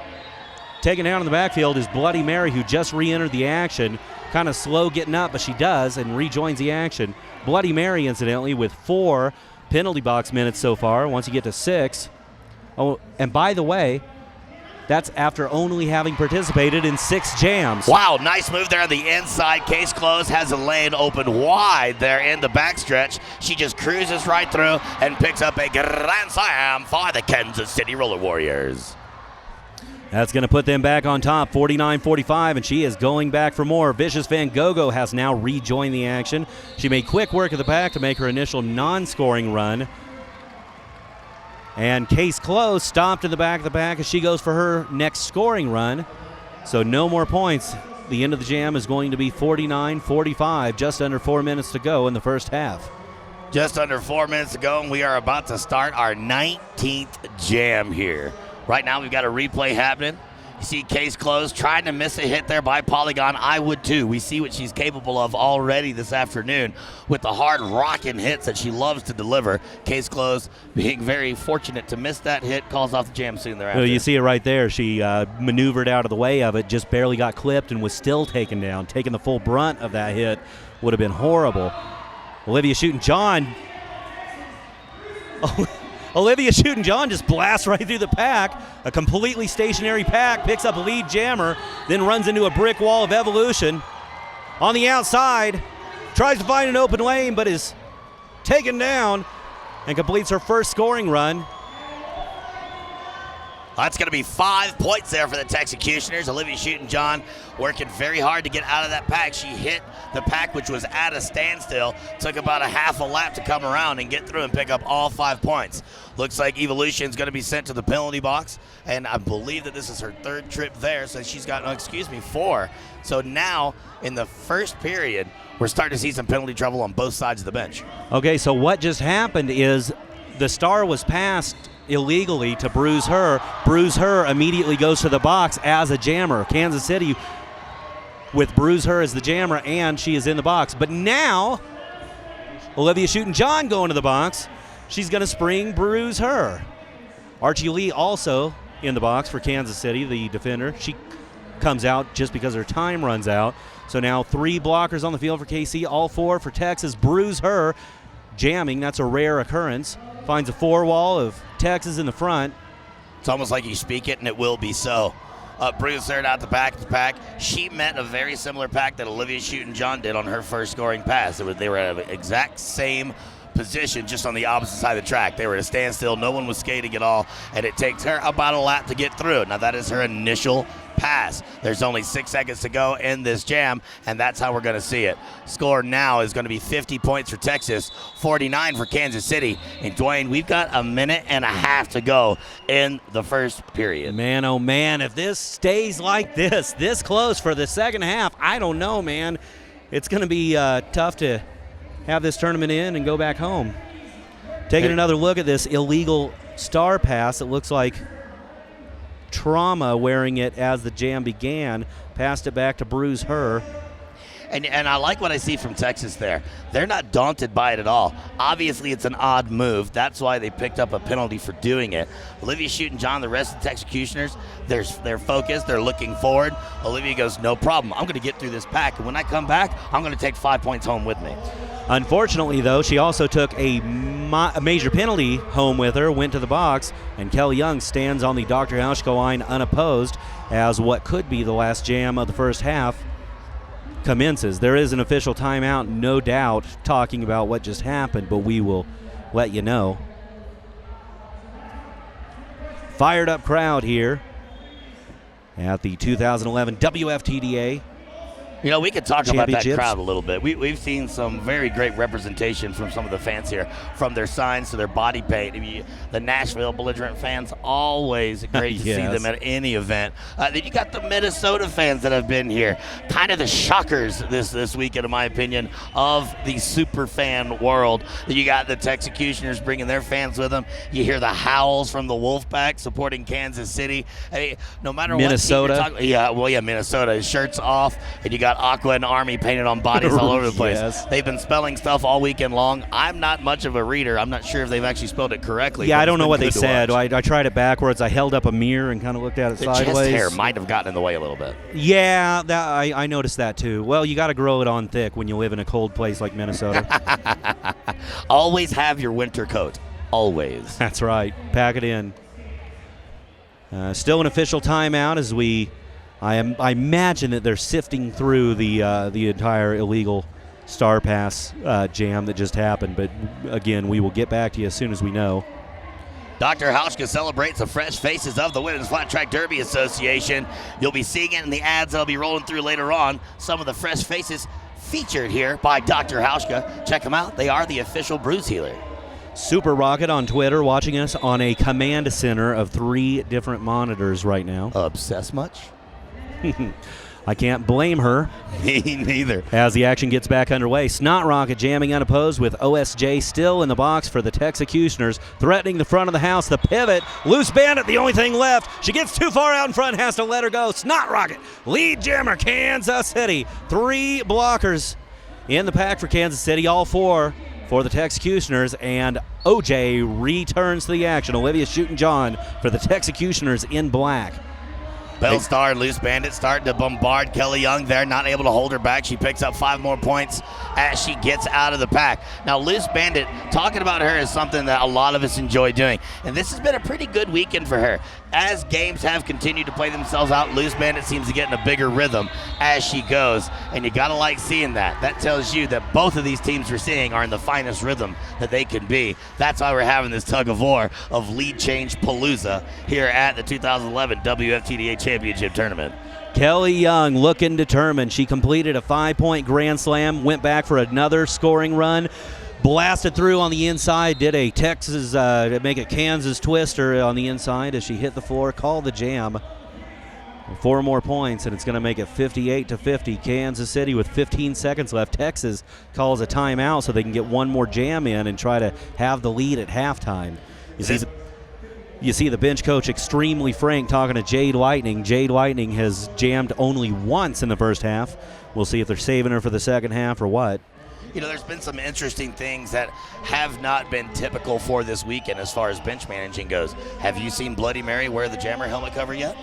Taken down in the backfield is Bloody Mary, who just re-entered the action. Kind of slow getting up, but she does and rejoins the action. Bloody Mary, incidentally, with 4 penalty box minutes so far. Once you get to 6. Oh, and by the way, that's after only having participated in 6 jams. Wow, nice move there on the inside. Case Close has a lane open wide there in the backstretch. She just cruises right through and picks up a grand slam for the Kansas City Roller Warriors. That's going to put them back on top, 49-45, and she is going back for more. Vicious Van Gogh has now rejoined the action. She made quick work of the pack to make her initial non-scoring run. And Case Close stopped in the back of the pack as she goes for her next scoring run. So no more points. The end of the jam is going to be 49-45, just under 4 minutes to go in the first half. Just under 4 minutes to go, and we are about to start our 19th jam here. Right now we've got a replay happening. You see Case Close trying to miss a hit there by Polygon. I would too. We see what she's capable of already this afternoon with the hard rocking hits that she loves to deliver. Case Close being very fortunate to miss that hit, calls off the jam soon thereafter. Well, you see it right there. She maneuvered out of the way of it, just barely got clipped and was still taken down. Taking the full brunt of that hit would have been horrible. Olivia Schutten-John. Olivia Schutten-John just blasts right through the pack. A completely stationary pack, picks up a lead jammer, then runs into a brick wall of Evolution. On the outside, tries to find an open lane, but is taken down and completes her first scoring run. That's going to be 5 points there for the Texecutioners. Olivia Schutten-John working very hard to get out of that pack. She hit the pack, which was at a standstill. Took about a half a lap to come around and get through and pick up all 5 points. Looks like Evolution's going to be sent to the penalty box, and I believe that this is her 3rd trip there, so she's got, 4. So now, in the first period, we're starting to see some penalty trouble on both sides of the bench. Okay, so what just happened is the star was passed illegally to Bruce Hur. Bruce Hur immediately goes to the box as a jammer. Kansas City with Bruise Her as the jammer, and she is in the box. But now, Olivia Shootin' going to the box. She's going to spring Bruise Her. Archie Lee also in the box for Kansas City, the defender. She comes out just because her time runs out. So now 3 blockers on the field for KC, all 4 for Texas. Bruise Her jamming, that's a rare occurrence. Finds a 4-wall of Texas in the front. It's almost like you speak it and it will be so. Bruce Hurd out the back of the pack. She met a very similar pack that Olivia Shootin' did on her first scoring pass. They were at the exact same position, just on the opposite side of the track. They were at a standstill. No one was skating at all, and it takes her about a lap to get through. Now, that is her initial pass. There's only 6 seconds to go in this jam, and that's how we're going to see it. Score now is going to be 50 points for Texas, 49 for Kansas City. And, Dwayne, we've got a minute and a half to go in the first period. Man, oh, man, if this stays like this close for the second half, I don't know, man. It's going to be tough to have this tournament in and go back home. Taking another look at this illegal star pass, it looks like Trauma wearing it as the jam began, passed it back to Bruise Her. And I like what I see from Texas there. They're not daunted by it at all. Obviously, it's an odd move. That's why they picked up a penalty for doing it. Olivia Shootin', the rest of the Executioners, they're focused. They're looking forward. Olivia goes, no problem. I'm going to get through this pack. And when I come back, I'm going to take 5 points home with me. Unfortunately, though, she also took a major penalty home with her, went to the box, and Kelly Young stands on the Dr. Hauschka line unopposed as what could be the last jam of the first half commences. There is an official timeout, no doubt, talking about what just happened, but we will let you know. Fired up crowd here at the 2011 WFTDA. You know, we could talk about that crowd a little bit. We've seen some very great representation from some of the fans here, from their signs to their body paint. I mean, the Nashville belligerent fans, always great to see them at any event. Then you got the Minnesota fans that have been here. Kind of the shockers this weekend, in my opinion, of the super fan world. You got the Texecutioners bringing their fans with them. You hear the howls from the Wolfpack supporting Kansas City. I mean, no matter Minnesota. what team you're talking, Minnesota. His shirt's off, and you got Aqua and Army painted on bodies all over the place. Yes. They've been spelling stuff all weekend long. I'm not much of a reader. I'm not sure if they've actually spelled it correctly. Yeah, I don't know what they said. I tried it backwards. I held up a mirror and kind of looked at it sideways. The chest hair might have gotten in the way a little bit. Yeah, I noticed that too. Well, you got to grow it on thick when you live in a cold place like Minnesota. Always have your winter coat. Always. That's right. Pack it in. Still an official timeout as I imagine that they're sifting through the entire illegal Star Pass jam that just happened. But again, we will get back to you as soon as we know. Dr. Hauschka celebrates the fresh faces of the Women's Flat Track Derby Association. You'll be seeing it in the ads that'll be rolling through later on. Some of the fresh faces featured here by Dr. Hauschka. Check them out. They are the official bruise healer. Super Rocket on Twitter watching us on a command center of 3 different monitors right now. Obsessed much? I can't blame her. Me neither. As the action gets back underway, Snot Rocket jamming unopposed with OSJ still in the box for the Texecutioners, threatening the front of the house. The pivot, Loose Bandit, the only thing left. She gets too far out in front, has to let her go. Snot Rocket, lead jammer, Kansas City. 3 blockers in the pack for Kansas City, all 4 for the Texecutioners, and OJ returns to the action. Olivia Shootin' for the Texecutioners in black. Bell Star, Loose Bandit starting to bombard Kelly Young there, not able to hold her back. She picks up 5 more points as she gets out of the pack. Now, Loose Bandit, talking about her is something that a lot of us enjoy doing. And this has been a pretty good weekend for her. As games have continued to play themselves out, Loose Bandit seems to get in a bigger rhythm as she goes. And you got to like seeing that. That tells you that both of these teams we're seeing are in the finest rhythm that they can be. That's why we're having this tug of war of lead change palooza here at the 2011 WFTDA Championship Tournament. Kelly Young looking determined. She completed a 5-point grand slam, went back for another scoring run, blasted through on the inside, did a Texas, make a Kansas twister on the inside as she hit the floor, called the jam. 4 more points, and it's going to make it 58-50. Kansas City with 15 seconds left. Texas calls a timeout so they can get one more jam in and try to have the lead at halftime. You see the bench coach extremely frank talking to Jade Lightning. Jade Lightning has jammed only once in the first half. We'll see if they're saving her for the second half or what. You know, there's been some interesting things that have not been typical for this weekend as far as bench managing goes. Have you seen Bloody Mary wear the jammer helmet cover yet?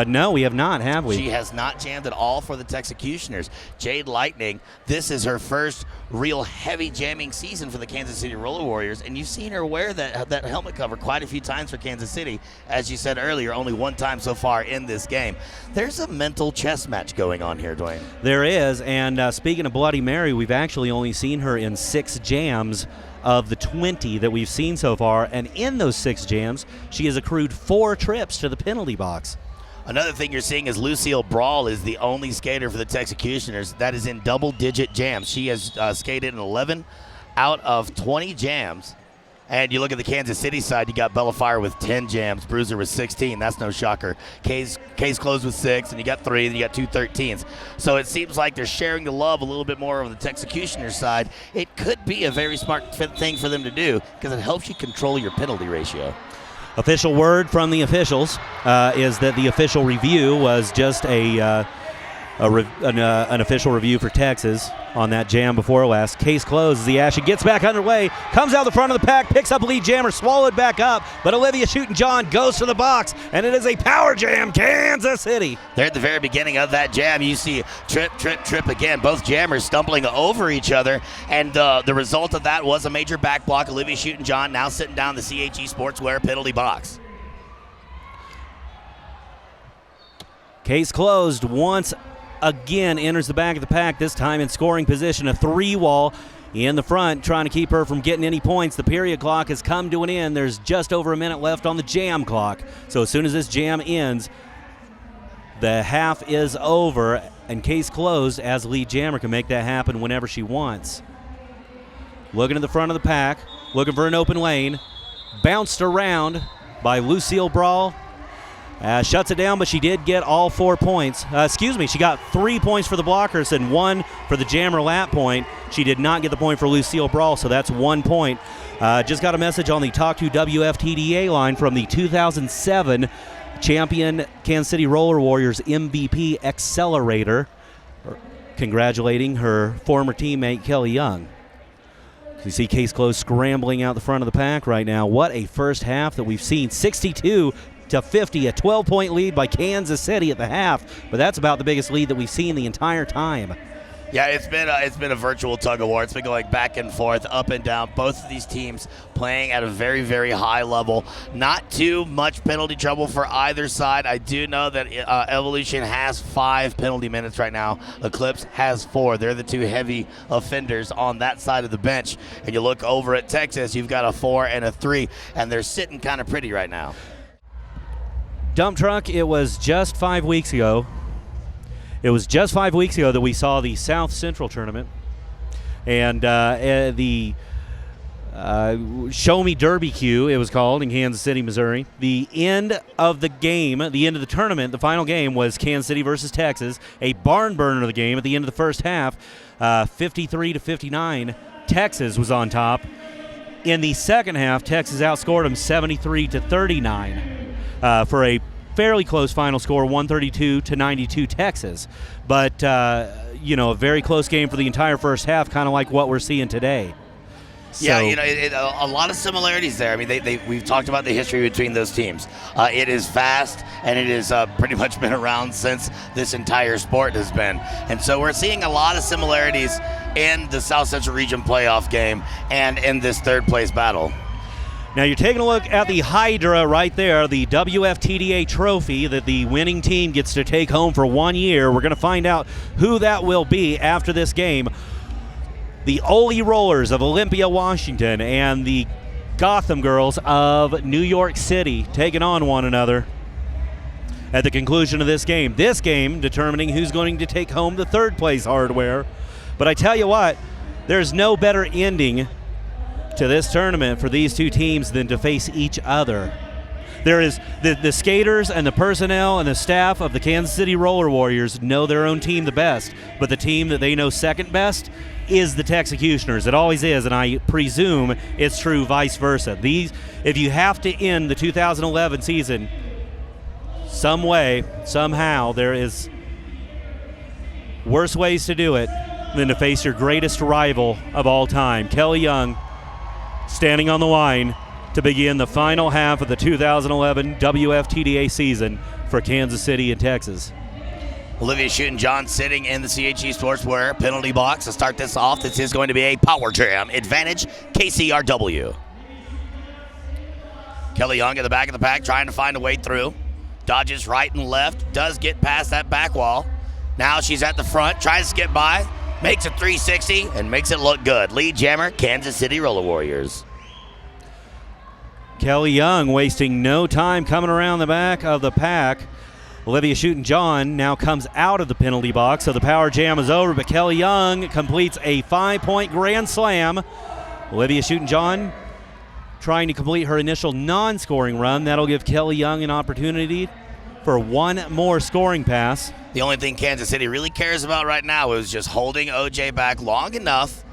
No, we have not, have we? She has not jammed at all for the Texecutioners. Jade Lightning, this is her first real heavy jamming season for the Kansas City Roller Warriors, and you've seen her wear that helmet cover quite a few times for Kansas City. As you said earlier, only one time so far in this game. There's a mental chess match going on here, Dwayne. There is, and speaking of Bloody Mary, we've actually only seen her in 6 jams of the 20 that we've seen so far, and in those 6 jams, she has accrued 4 trips to the penalty box. Another thing you're seeing is Lucille Brawl is the only skater for the Texecutioners that is in double-digit jams. She has skated in 11 out of 20 jams. And you look at the Kansas City side, you got Bella Fire with 10 jams, Bruiser with 16. That's no shocker. Case Closed with 6, and you got 3, and you got 2 13s. So it seems like they're sharing the love a little bit more on the Texecutioners side. It could be a very smart thing for them to do because it helps you control your penalty ratio. Official word from the officials is that the official review was just an official review for Texas on that jam before last. Case closed as the action gets back underway, comes out the front of the pack, picks up lead jammer, swallowed back up, but Olivia Shootin' goes to the box, and it is a power jam, Kansas City. There at the very beginning of that jam, you see trip, trip, trip again. Both jammers stumbling over each other, and the result of that was a major back block. Olivia Shootin' now sitting down the CHE Sportswear penalty box. Case closed once again enters the back of the pack, this time in scoring position. A 3-wall in the front, trying to keep her from getting any points. The period clock has come to an end. There's just over a minute left on the jam clock. So as soon as this jam ends, the half is over, and Case closed as lead jammer can make that happen whenever she wants. Looking at the front of the pack, looking for an open lane. Bounced around by Lucille Brawl. Shuts it down, but she did get all 4 points. She got 3 points for the blockers and 1 for the jammer lap point. She did not get the point for Lucille Brawl, so that's 1 point. Just got a message on the Talk to WFTDA line from the 2007 champion Kansas City Roller Warriors MVP Accelerator, congratulating her former teammate Kelly Young. You see Case Closed scrambling out the front of the pack right now. What a first half that we've seen. 62-50, a 12-point lead by Kansas City at the half, but that's about the biggest lead that we've seen the entire time. Yeah, it's been a virtual tug of war. It's been going back and forth, up and down. Both of these teams playing at a very, very high level. Not too much penalty trouble for either side. I do know that Evolution has 5 penalty minutes right now. Eclipse has 4. They're the 2 heavy offenders on that side of the bench. And you look over at Texas, you've got a 4 and a 3, and they're sitting kind of pretty right now. Dump Truck, it was just 5 weeks ago. It was just 5 weeks ago that we saw the South Central tournament, and the Show Me Derby Q, it was called, in Kansas City, Missouri. The end of the game, the end of the tournament, the final game was Kansas City versus Texas, a barn burner of the game at the end of the first half, 53-59. Texas was on top. In the second half, Texas outscored them 73-39 for a fairly close final score, 132-92 Texas. But, a very close game for the entire first half, kind of like what we're seeing today. Yeah, a lot of similarities there. I mean, we've talked about the history between those teams. It is fast, and it has pretty much been around since this entire sport has been. And so we're seeing a lot of similarities in the South Central Region playoff game and in this third-place battle. Now you're taking a look at the Hydra right there, the WFTDA trophy that the winning team gets to take home for 1 year. We're going to find out who that will be after this game. The Ole Rollers of Olympia, Washington, and the Gotham Girls of New York City taking on one another at the conclusion of this game. This game determining who's going to take home the third place hardware. But I tell you what, there's no better ending to this tournament for these two teams than to face each other. There is the skaters and the personnel and the staff of the Kansas City Roller Warriors know their own team the best, but the team that they know second best is the Texecutioners. It always is, and I presume it's true vice versa. If you have to end the 2011 season some way, somehow, there is worse ways to do it than to face your greatest rival of all time. Kelly Young standing on the line to begin the final half of the 2011 WFTDA season for Kansas City and Texas. Olivia Shooten-John sitting in the CHE Sportswear penalty box to start this off. This is going to be a Power Jam advantage, KCRW. Kelly Young at the back of the pack trying to find a way through. Dodges right and left, does get past that back wall. Now she's at the front, tries to get by, makes a 360, and makes it look good. Lead jammer, Kansas City Roller Warriors. Kelly Young wasting no time coming around the back of the pack. Olivia Shooten-John now comes out of the penalty box, so the power jam is over, but Kelly Young completes a 5-point grand slam. Olivia Shooten-John trying to complete her initial non-scoring run. That'll give Kelly Young an opportunity for one more scoring pass. The only thing Kansas City really cares about right now is just holding OJ back long enough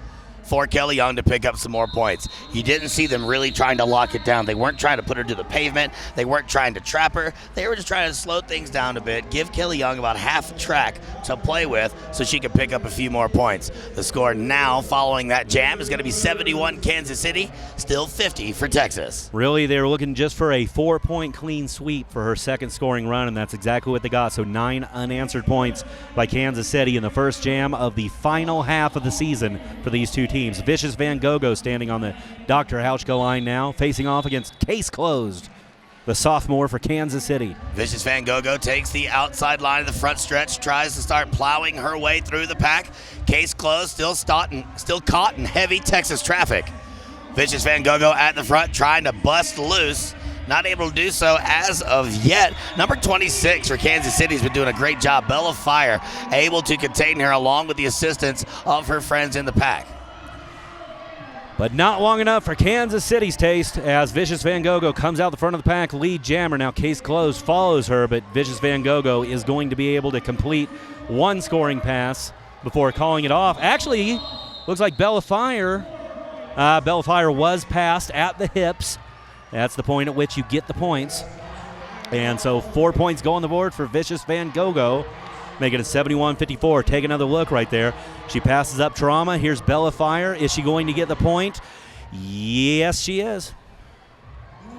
for Kelly Young to pick up some more points. You didn't see them really trying to lock it down. They weren't trying to put her to the pavement. They weren't trying to trap her. They were just trying to slow things down a bit, give Kelly Young about half a track to play with so she could pick up a few more points. The score now following that jam is going to be 71 Kansas City, still 50 for Texas. Really, they were looking just for a 4-point clean sweep for her second scoring run, and that's exactly what they got. So 9 unanswered points by Kansas City in the first jam of the final half of the season for these two teams. Vicious Van Gogo standing on the Dr. Hauschka line now, facing off against Case Closed, the sophomore for Kansas City. Vicious Van Gogo takes the outside line of the front stretch, tries to start plowing her way through the pack. Case Closed still caught in heavy Texas traffic. Vicious Van Gogo at the front trying to bust loose. Not able to do so as of yet. Number 26 for Kansas City has been doing a great job. Bella Fire able to contain her along with the assistance of her friends in the pack. But not long enough for Kansas City's taste as Vicious Van Gogo comes out the front of the pack, lead jammer. Now Case Closed follows her, but Vicious Van Gogo is going to be able to complete one scoring pass before calling it off. Actually, looks like Bella Fire was passed at the hips. That's the point at which you get the points. And so 4 points go on the board for Vicious Van Gogo, making it 71-54. Take another look right there. She passes up Trauma. Here's Bella Fire. Is she going to get the point? Yes, she is.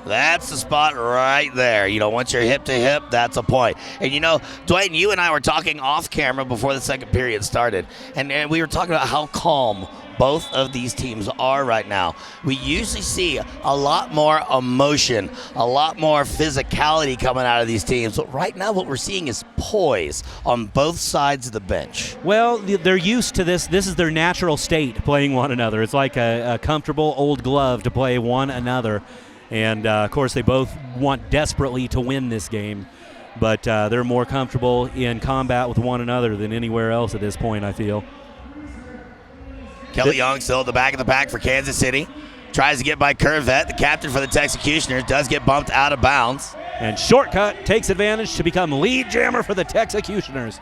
That's the spot right there. You know, once you're hip to hip, that's a point. And, you know, Dwayne, you and I were talking off camera before the second period started, and we were talking about how calm both of these teams are right now. We usually see a lot more emotion, a lot more physicality coming out of these teams. But right now what we're seeing is poise on both sides of the bench. Well, they're used to this. This is their natural state, playing one another. It's like a comfortable old glove to play one another. And, of course, they both want desperately to win this game. But they're more comfortable in combat with one another than anywhere else at this point, I feel. Kelly Young still at the back of the pack for Kansas City. Tries to get by Curvette. The captain for the Texecutioners does get bumped out of bounds. And Shortcut takes advantage to become lead jammer for the Texecutioners.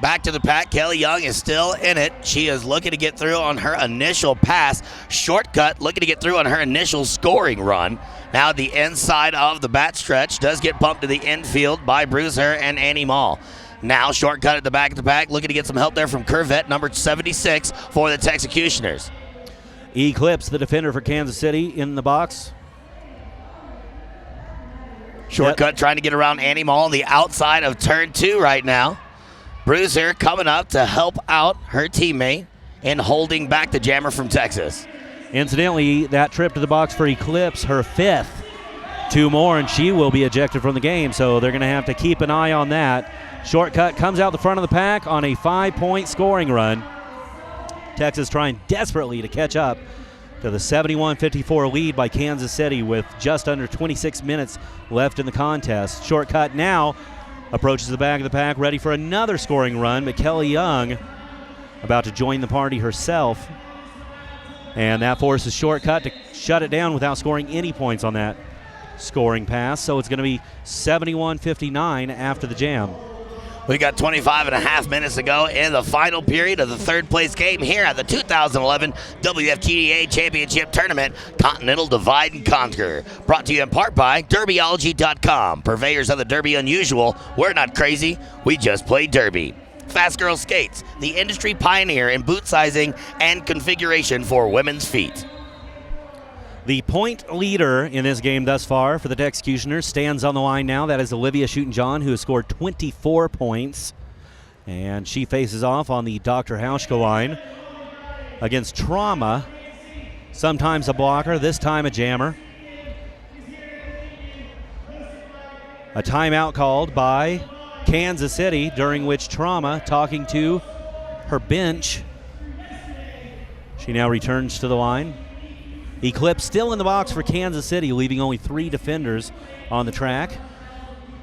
Back to the pack. Kelly Young is still in it. She is looking to get through on her initial pass. Shortcut looking to get through on her initial scoring run. Now the inside of the bat stretch does get bumped to the infield by Bruiser and Annie Mall. Now Shortcut at the back of the pack, looking to get some help there from Curvette, number 76 for the Texecutioners. Eclipse, the defender for Kansas City, in the box. Shortcut trying to get around Annie Mall on the outside of turn 2 right now. Bruiser coming up to help out her teammate in holding back the jammer from Texas. Incidentally, that trip to the box for Eclipse, her 5th. 2 more and she will be ejected from the game, so they're going to have to keep an eye on that. Shortcut comes out the front of the pack on a 5-point scoring run. Texas trying desperately to catch up to the 71-54 lead by Kansas City with just under 26 minutes left in the contest. Shortcut now approaches the back of the pack, ready for another scoring run, but Kelly Young about to join the party herself. And that forces Shortcut to shut it down without scoring any points on that scoring pass, so it's going to be 71-59 after the jam. We got 25 and a half minutes to go in the final period of the third place game here at the 2011 WFTDA Championship Tournament, Continental Divide and Conquer. Brought to you in part by Derbyology.com, purveyors of the Derby Unusual. We're not crazy, we just play Derby. Fast Girl Skates, the industry pioneer in boot sizing and configuration for women's feet. The point leader in this game thus far for the Executioners stands on the line now. That is Olivia Schuttenjohn, who has scored 24 points. And she faces off on the Dr. Hauschka line against Trauma. Sometimes a blocker, this time a jammer. A timeout called by Kansas City, during which Trauma, talking to her bench, she now returns to the line. Eclipse still in the box for Kansas City, leaving only 3 defenders on the track.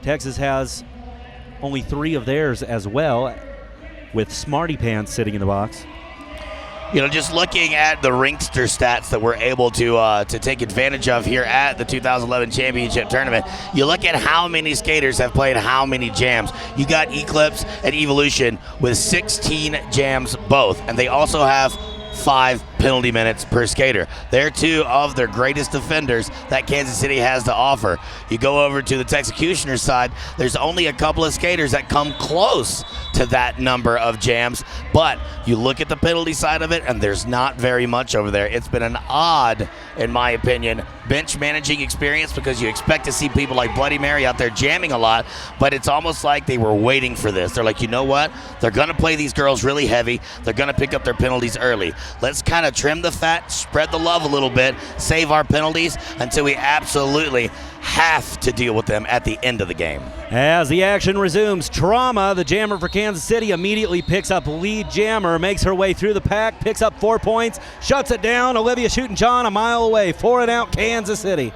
Texas has only 3 of theirs as well, with Smarty Pants sitting in the box. You know, just looking at the Ringster stats that we're able to take advantage of here at the 2011 Championship Tournament, you look at how many skaters have played how many jams. You got Eclipse and Evolution with 16 jams both, and they also have 5 penalty minutes per skater. They're 2 of their greatest defenders that Kansas City has to offer. You go over to the Texecutioners side, there's only a couple of skaters that come close to that number of jams, but you look at the penalty side of it and there's not very much over there. It's been an odd, in my opinion, bench managing experience, because you expect to see people like Bloody Mary out there jamming a lot, but it's almost like they were waiting for this. They're like, you know what? They're going to play these girls really heavy. They're going to pick up their penalties early. Let's kind of trim the fat, spread the love a little bit, save our penalties until we absolutely have to deal with them at the end of the game. As the action resumes, Trauma, the jammer for Kansas City, immediately picks up lead jammer, makes her way through the pack, picks up 4 points, shuts it down. Olivia Schuttenjohn a mile away, 4 and out, Kansas City.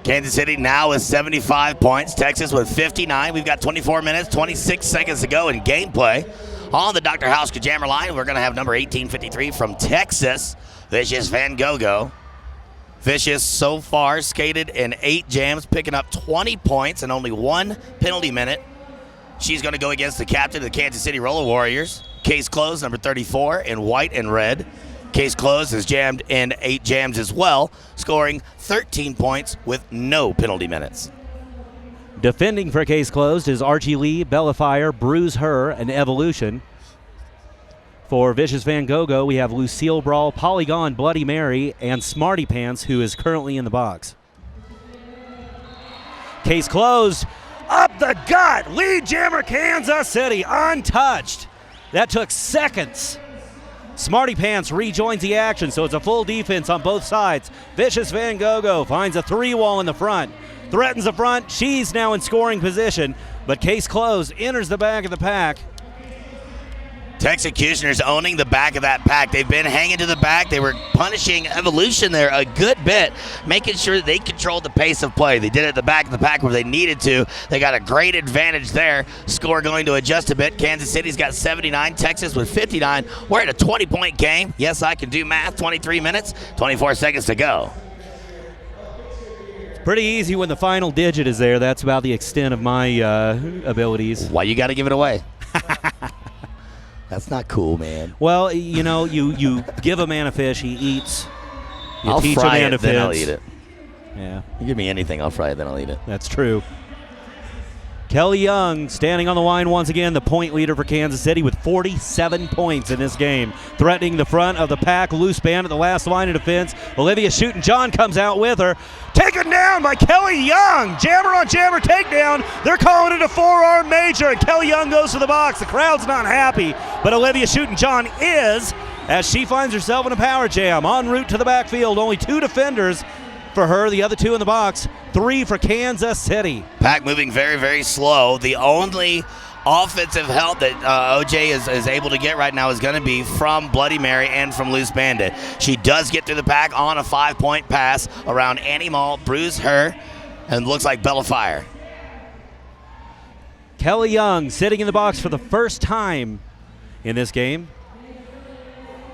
Kansas City now with 75 points, Texas with 59. We've got 24 minutes, 26 seconds to go in gameplay. On the Dr. Hauschka jammer line, we're going to have number 1853 from Texas, Vicious Van Gogo. Vicious so far skated in 8 jams, picking up 20 points and only 1 penalty minute. She's going to go against the captain of the Kansas City Roller Warriors. Case closed, number 34 in white and red. Case closed has jammed in 8 jams as well, scoring 13 points with no penalty minutes. Defending for Case Closed is Archie Lee, Bellafire, Bruise Her, and Evolution. For Vicious Van Gogo, we have Lucille Brawl, Polygon, Bloody Mary, and Smarty Pants, who is currently in the box. Case closed. Up the gut. Lead jammer Kansas City, untouched. That took seconds. Smarty Pants rejoins the action, so it's a full defense on both sides. Vicious Van Gogo finds a 3-wall in the front. Threatens the front. She's now in scoring position, but Case Closed enters the back of the pack. Texecutioners owning the back of that pack. They've been hanging to the back. They were punishing Evolution there a good bit, making sure that they controlled the pace of play. They did it at the back of the pack where they needed to. They got a great advantage there. Score going to adjust a bit. Kansas City's got 79, Texas with 59. We're at a 20-point game. Yes, I can do math. 23 minutes, 24 seconds to go. Pretty easy when the final digit is there. That's about the extent of my abilities. Why you got to give it away? That's not cool, man. Well, you know, you give a man a fish, he eats. You I'll teach fry a man it, to then fish. I'll eat it. Yeah, You give me anything, I'll fry it, then I'll eat it. that's true. Kelly Young standing on the line once again, the point leader for Kansas City with 47 points in this game. Threatening the front of the pack, loose band at the last line of defense. Olivia Schuttenjohn comes out with her. Taken down by Kelly Young. Jammer on jammer takedown. They're calling it a forearm major, and Kelly Young goes to the box. The crowd's not happy, but Olivia Schuttenjohn is, as she finds herself in a power jam en route to the backfield. Only 2 defenders for her, the other 2 in the box, 3 for Kansas City. Pack moving very, very slow. The only offensive help that OJ is able to get right now is going to be from Bloody Mary and from Loose Bandit. She does get through the pack on a 5-point pass around Annie Mall, Bruise Her, and looks like Bellafire. Kelly Young sitting in the box for the first time in this game.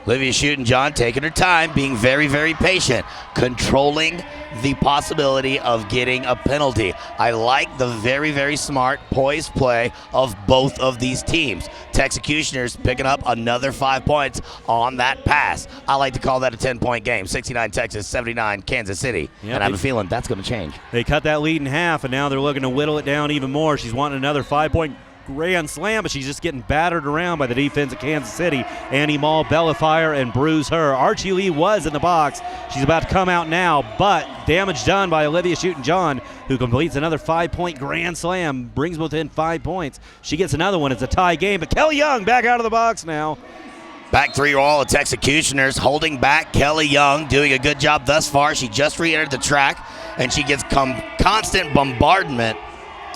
Olivia Newton-John taking her time, being very, very patient, controlling the possibility of getting a penalty. I like the very, very smart, poised play of both of these teams. Texecutioners picking up another 5 points on that pass. I like to call that a 10-point game. 69 Texas, 79 Kansas City. Yep, and I have a feeling that's going to change. They cut that lead in half, and now they're looking to whittle it down even more. She's wanting another 5-point grand slam, but she's just getting battered around by the defense of Kansas City. Annie Mall, Bellafire, and Bruise her. Archie Lee was in the box. She's about to come out now, but damage done by Olivia Newton-John, who completes another 5-point grand slam, brings within 5 points. She gets another one. It's a tie game, but Kelly Young back out of the box now. Back three are all the Texecutioners holding back. Kelly Young doing a good job thus far. She just re-entered the track, and she gets constant bombardment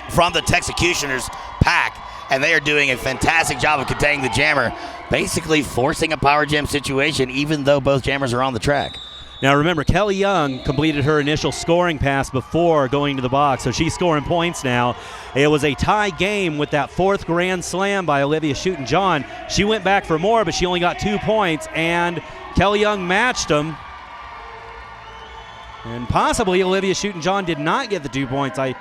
from the Texecutioners pack, and they are doing a fantastic job of containing the jammer, basically forcing a power jam situation even though both jammers are on the track. Now remember, Kelly Young completed her initial scoring pass before going to the box, so she's scoring points now. It was a tie game with that 4th grand slam by Olivia Newton-John. She went back for more, but she only got 2 points, and Kelly Young matched them. And possibly Olivia Newton-John did not get the 2 points I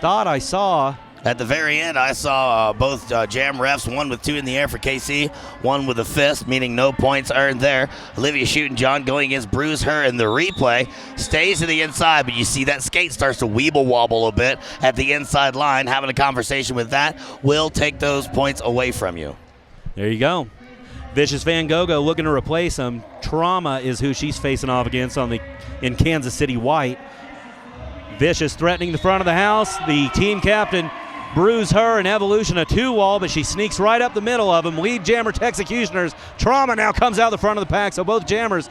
thought I saw. At the very end, I saw both jam refs, one with 2 in the air for KC, one with a fist, meaning no points earned there. Olivia Newton-John going against Bruise her in the replay, stays to the inside, but you see that skate starts to weeble wobble a bit at the inside line. Having a conversation with that will take those points away from you. There you go. Vicious Van Gogh looking to replace him. Trauma is who she's facing off against in Kansas City white. Vicious threatening the front of the house. The team captain Bruise her, an evolution, a 2-wall, but she sneaks right up the middle of them. Lead jammer Texecutioners. Trauma now comes out the front of the pack, so both jammers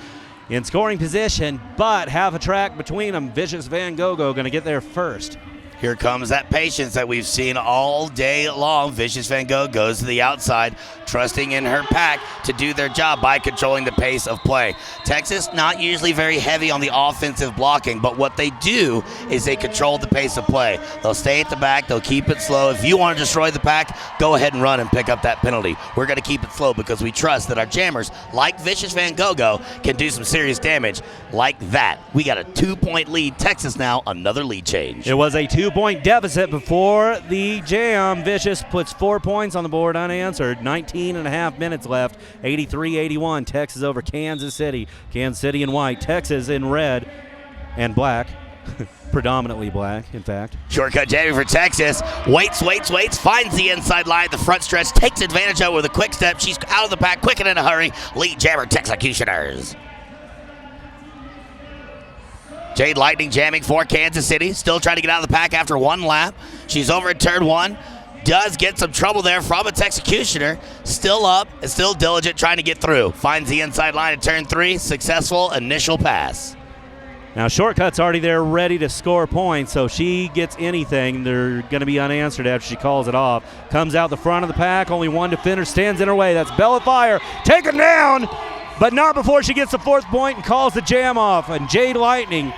in scoring position, but half a track between them. Vicious Van Gogh going to get there first. Here comes that patience that we've seen all day long. Vicious Van Gogh goes to the outside, trusting in her pack to do their job by controlling the pace of play. Texas not usually very heavy on the offensive blocking, but what they do is they control the pace of play. They'll stay at the back. They'll keep it slow. If you want to destroy the pack, go ahead and run and pick up that penalty. We're going to keep it slow because we trust that our jammers, like Vicious Van Gogh, can do some serious damage like that. We got a 2-point lead. Texas now, another lead change. It was a 2-point deficit before the jam. Vicious puts 4 points on the board unanswered. 19 and a half minutes left. 83-81. Texas over Kansas City. Kansas City in white. Texas in red and black. Predominantly black, in fact. Shortcut jamming for Texas. Waits. Finds the inside line. The front stretch. Takes advantage of it with a quick step. She's out of the pack quick and in a hurry. Lead jammer Texecutioners. Jade Lightning jamming for Kansas City. Still trying to get out of the pack after 1 lap. She's over at turn 1. Does get some trouble there from a Texecutioner. Still up and still diligent trying to get through. Finds the inside line at turn 3. Successful initial pass. Now Shortcut's already there ready to score points, so if she gets anything, they're going to be unanswered after she calls it off. Comes out the front of the pack. Only one defender stands in her way. That's Bellafire. Taken down, but not before she gets the 4th point and calls the jam off. And Jade Lightning,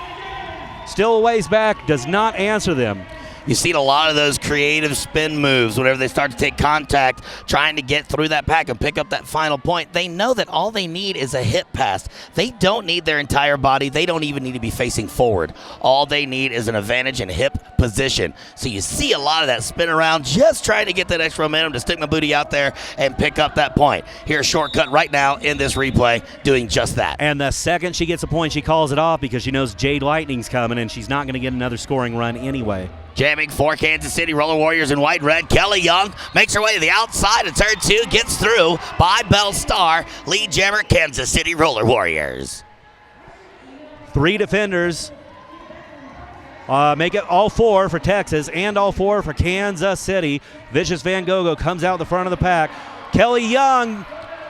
still a ways back, does not answer them. You've seen a lot of those creative spin moves whenever they start to take contact, trying to get through that pack and pick up that final point. They know that all they need is a hip pass. They don't need their entire body. They don't even need to be facing forward. All they need is an advantage in hip position. So you see a lot of that spin around, just trying to get that extra momentum to stick my booty out there and pick up that point. Here's Shortcut right now in this replay doing just that. And the second she gets a point, she calls it off because she knows Jade Lightning's coming and she's not going to get another scoring run anyway. Jamming for Kansas City, Roller Warriors in white and red. Kelly Young makes her way to the outside of turn 2, gets through by Bell Star. Lead jammer, Kansas City Roller Warriors. 3 defenders. Make it all 4 for Texas and all 4 for Kansas City. Vicious Van Gogh comes out the front of the pack. Kelly Young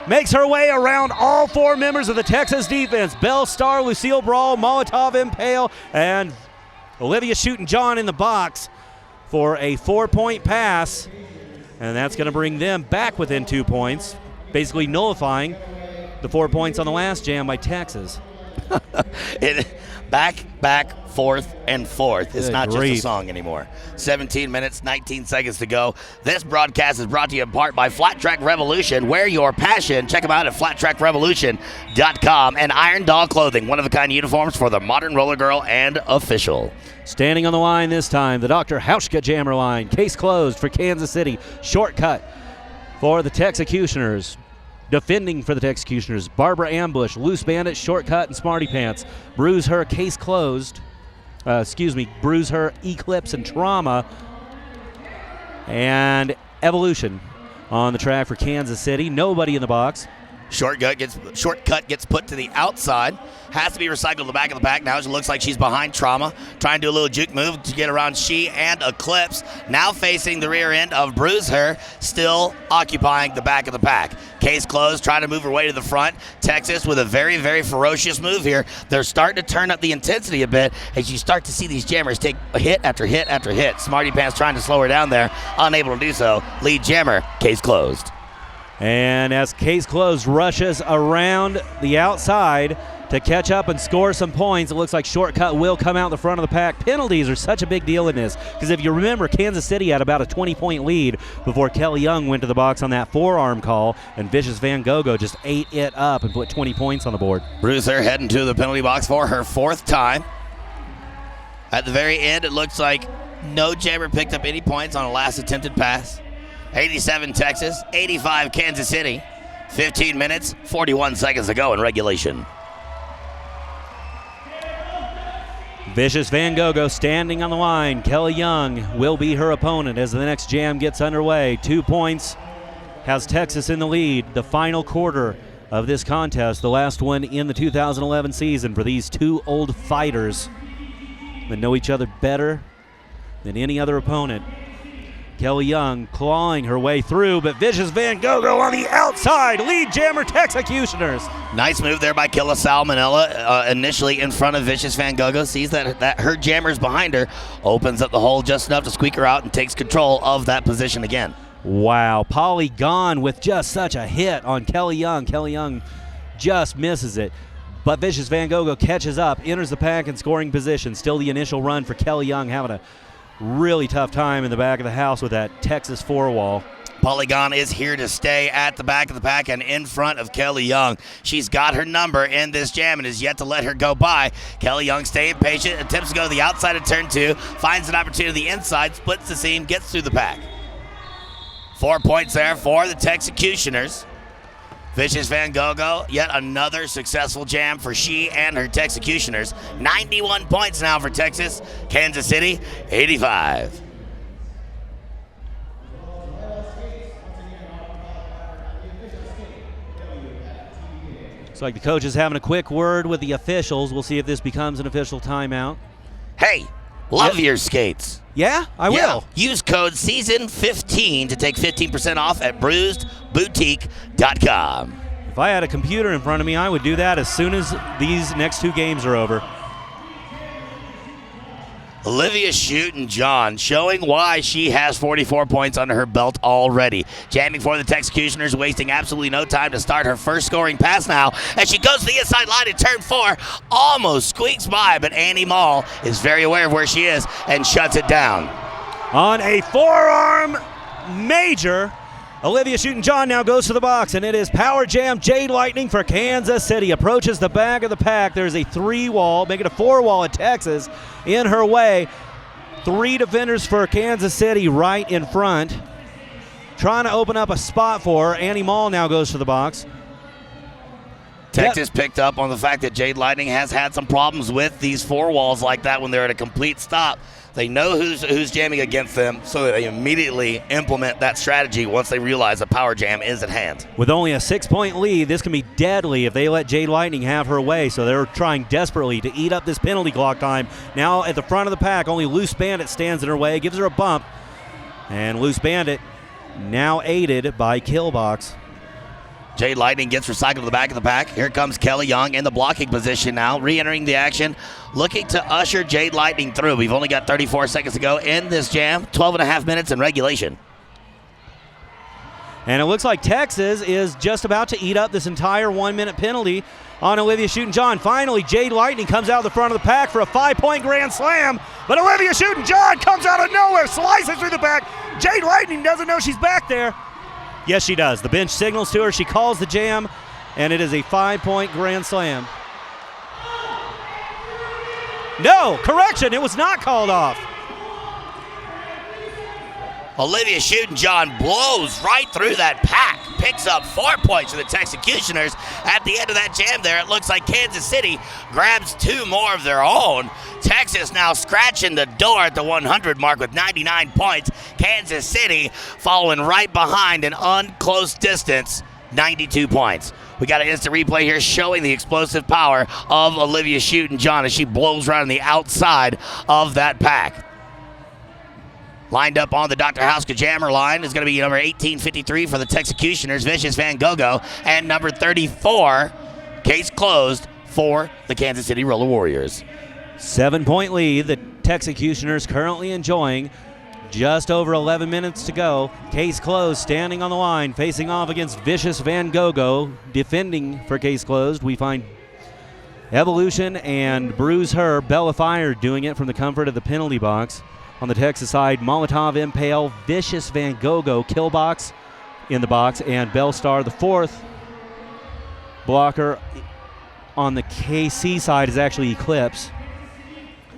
makes her way around all 4 members of the Texas defense. Bell Star, Lucille Brawl, Molotov Impale, and Olivia Newton-John in the box for a 4-point pass, and that's going to bring them back within 2 points, basically nullifying the 4 points on the last jam by Texas. Back, forth, and forth. It's Good not grief. just a song anymore. 17 minutes, 19 seconds to go. This broadcast is brought to you in part by Flat Track Revolution. Wear your passion. Check them out at flattrackrevolution.com. And Iron Dog Clothing, one-of-a-kind uniforms for the modern roller girl and official. Standing on the line this time, the Dr. Hauschka Jammer line. Case closed for Kansas City. Shortcut for the Texecutioners. Defending for the Texecutioners, Barbara Ambush, Loose Bandit, Shortcut, and Smarty Pants. Bruise Her, Case Closed. Bruise Her, Eclipse, and Trauma. And Evolution on the track for Kansas City. Nobody in the box. Shortcut gets put to the outside. Has to be recycled to the back of the pack. Now it looks like she's behind Trauma. Trying to do a little juke move to get around she and Eclipse. Now facing the rear end of Bruise Her. Still occupying the back of the pack. Case closed. Trying to move her way to the front. Texas with a very, very ferocious move here. They're starting to turn up the intensity a bit as you start to see these jammers take a hit after hit after hit. Smarty Pants trying to slow her down there. Unable to do so. Lead jammer. Case closed. And as Case Closed rushes around the outside to catch up and score some points, it looks like Shortcut will come out the front of the pack. Penalties are such a big deal in this because if you remember, Kansas City had about a 20-point lead before Kelly Young went to the box on that forearm call, and Vicious Van Gogh just ate it up and put 20 points on the board. Bruiser heading to the penalty box for her fourth time. At the very end, it looks like no jammer picked up any points on a last attempted pass. 87 Texas, 85 Kansas City. 15 minutes, 41 seconds to go in regulation. Vicious Van Gogh standing on the line. Kelly Young will be her opponent as the next jam gets underway. 2 points has Texas in the lead. The final quarter of this contest, the last one in the 2011 season for these two old fighters that know each other better than any other opponent. Kelly Young clawing her way through, but Vicious Van Gogh on the outside. Lead jammer Texecutioners. Nice move there by Killa Salmonella, initially in front of Vicious Van Gogh. Sees that her jammer's behind her, opens up the hole just enough to squeak her out and takes control of that position again. Wow, Polygon with just such a hit on Kelly Young. Kelly Young just misses it. But Vicious Van Gogh catches up, enters the pack in scoring position. Still the initial run for Kelly Young, having a really tough time in the back of the house with that Texas four-wall. Polygon is here to stay at the back of the pack and in front of Kelly Young. She's got her number in this jam and is yet to let her go by. Kelly Young staying patient, attempts to go to the outside of turn 2, finds an opportunity inside, splits the seam, gets through the pack. 4 points there for the Texecutioners. Vicious Van Gogh, yet another successful jam for she and her Texecutioners. 91 points now for Texas. Kansas City, 85. Looks like the coach is having a quick word with the officials. We'll see if this becomes an official timeout. Hey, love your skates. Yeah, I will. Use code SEASON15 to take 15% off at bruisedboutique.com. If I had a computer in front of me, I would do that as soon as these next 2 games are over. Olivia Shooten-John showing why she has 44 points under her belt already. Jamming for the Texecutioners, wasting absolutely no time to start her first scoring pass now. As she goes to the inside line in turn 4, almost squeaks by, but Annie Mall is very aware of where she is and shuts it down. On a forearm major, Olivia Shooten-John now goes to the box, and it is Power Jam Jade Lightning for Kansas City. Approaches the back of the pack. There's a 3-wall, make it a 4-wall at Texas in her way. 3 defenders for Kansas City right in front. Trying to open up a spot for her. Annie Mall now goes to the box. Texas picked up on the fact that Jade Lightning has had some problems with these 4 walls like that when they're at a complete stop. They know who's jamming against them, so they immediately implement that strategy once they realize a power jam is at hand. With only a 6-point lead, this can be deadly if they let Jade Lightning have her way, so they're trying desperately to eat up this penalty clock time. Now at the front of the pack, only Loose Bandit stands in her way, gives her a bump, and Loose Bandit now aided by Killbox. Jade Lightning gets recycled to the back of the pack. Here comes Kelly Young in the blocking position now, re-entering the action, looking to usher Jade Lightning through. We've only got 34 seconds to go in this jam, 12 and a half minutes in regulation. And it looks like Texas is just about to eat up this entire 1-minute penalty on Olivia Shooten-John. Finally, Jade Lightning comes out of the front of the pack for a 5-point grand slam, but Olivia Shooten-John comes out of nowhere, slices through the back. Jade Lightning doesn't know she's back there. Yes, she does. The bench signals to her. She calls the jam, and it is a 5-point grand slam. No, correction, it was not called off. Olivia Shooten-John blows right through that pack, picks up 4 points for the Texecutioners. At the end of that jam there, it looks like Kansas City grabs 2 more of their own. Texas now scratching the door at the 100 mark with 99 points. Kansas City following right behind an unclose distance, 92 points. We got an instant replay here showing the explosive power of Olivia Shooten-John as she blows right on the outside of that pack. Lined up on the Dr. Hauska Jammer line is going to be number 1853 for the Texecutioners, Vicious Van Gogo, and number 34, case closed for the Kansas City Roller Warriors. 7-point lead the Texecutioners currently enjoying. Just over 11 minutes to go. Case closed, standing on the line, facing off against Vicious Van Gogo. Defending for case closed, we find Evolution and Bruise Her. Bella Fire doing it from the comfort of the penalty box. On the Texas side, Molotov Impale, Vicious Van Gogo, Killbox in the box, and Bellstar, the fourth blocker. On the KC side is actually Eclipse.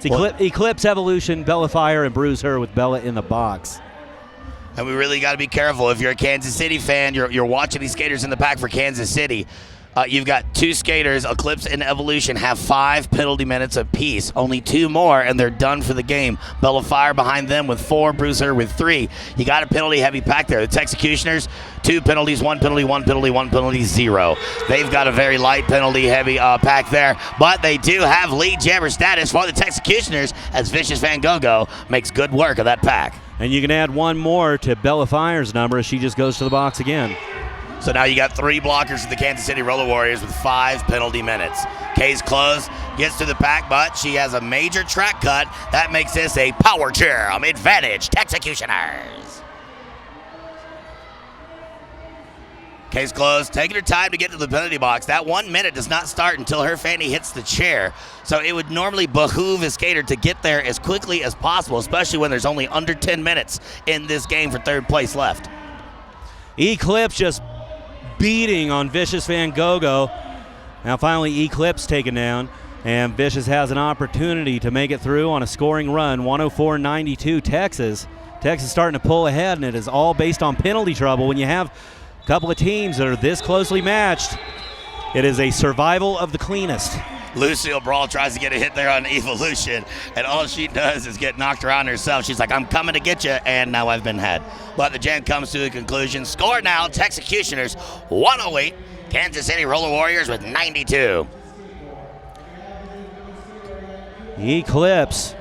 It's Eclipse, Evolution, Bella Fire, and Bruise Her with Bella in the box. And we really got to be careful. If you're a Kansas City fan, you're watching these skaters in the pack for Kansas City. You've got 2 skaters, Eclipse and Evolution, have 5 penalty minutes apiece. Only 2 more, and they're done for the game. Bella Fire behind them with 4, Bruiser with 3. You got a penalty-heavy pack there. The Texecutioners, 2 penalties, 1 penalty, 1 penalty, 1 penalty, 0. They've got a very light penalty-heavy pack there, but they do have lead jammer status for the Texecutioners as Vicious Van Gogo makes good work of that pack. And you can add 1 more to Bella Fire's number as she just goes to the box again. So now you got 3 blockers for the Kansas City Roller Warriors with 5 penalty minutes. Case closed, gets to the pack, but she has a major track cut. That makes this a power jam advantage, Texecutioners. Case closed, taking her time to get to the penalty box. That 1 minute does not start until her fanny hits the chair. So it would normally behoove a skater to get there as quickly as possible, especially when there's only under 10 minutes in this game for 3rd place left. Eclipse just beating on Vicious Van Gogo. Now finally Eclipse taken down, and Vicious has an opportunity to make it through on a scoring run. 104-92 Texas. Texas starting to pull ahead, and it is all based on penalty trouble. When you have a couple of teams that are this closely matched, it is a survival of the cleanest. Lucille Brawl tries to get a hit there on Evolution, and all she does is get knocked around herself. She's like, I'm coming to get you, and now I've been had. But the jam comes to a conclusion. Score now, Texecutioners 108, Kansas City Roller Warriors with 92. Eclipse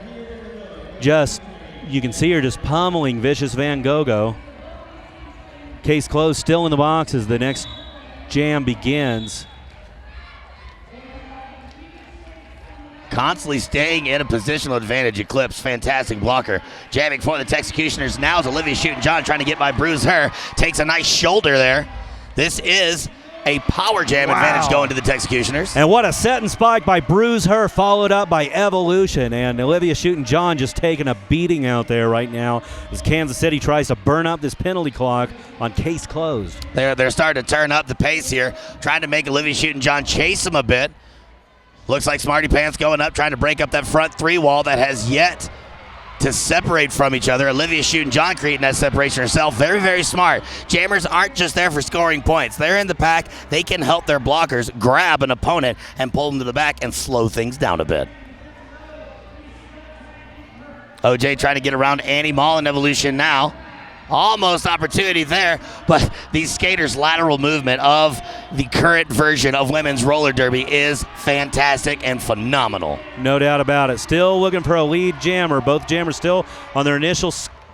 just, you can see her just pummeling Vicious Van Gogo. Case closed, still in the box as the next jam begins. Constantly staying in a positional advantage. Eclipse, fantastic blocker. Jamming for the Texecutioners now is Olivia Shooten-John trying to get by Bruise Her. Takes a nice shoulder there. This is a power jam advantage going to the Texecutioners. And what a set and spike by Bruise Her, followed up by Evolution. And Olivia Shooten-John just taking a beating out there right now as Kansas City tries to burn up this penalty clock on case closed. They're starting to turn up the pace here, trying to make Olivia Shooten-John chase them a bit. Looks like Smarty Pants going up, trying to break up that front 3 wall that has yet to separate from each other. Olivia Shooten-John creating that separation herself. Very, very smart. Jammers aren't just there for scoring points. They're in the pack. They can help their blockers grab an opponent and pull them to the back and slow things down a bit. OJ trying to get around Annie Mall in Evolution now. Almost opportunity there, but these skaters' lateral movement of the current version of women's roller derby is fantastic and phenomenal. No doubt about it. Still looking for a lead jammer. Both jammers still on their initial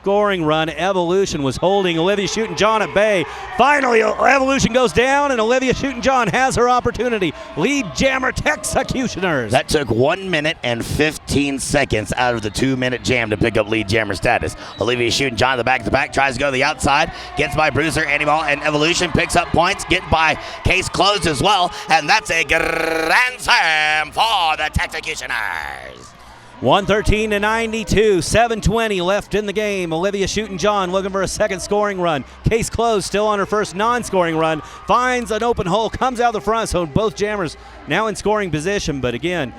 scoring run. Evolution was holding Olivia Shooten-John at bay. Finally, Evolution goes down, and Olivia Shooten-John has her opportunity. Lead jammer Texecutioners. That took 1 minute and 15 seconds out of the 2-minute jam to pick up lead jammer status. Olivia Shooten-John in the back to the back, tries to go to the outside, gets by Bruiser, Animal, and Evolution picks up points, get by Case Closed as well, and that's a grand slam for the Texecutioners. 113-92, 7:20 left in the game. Olivia Shooten-John looking for a second scoring run. Case Closed still on her first non-scoring run. Finds an open hole, comes out the front, so both jammers now in scoring position. But again,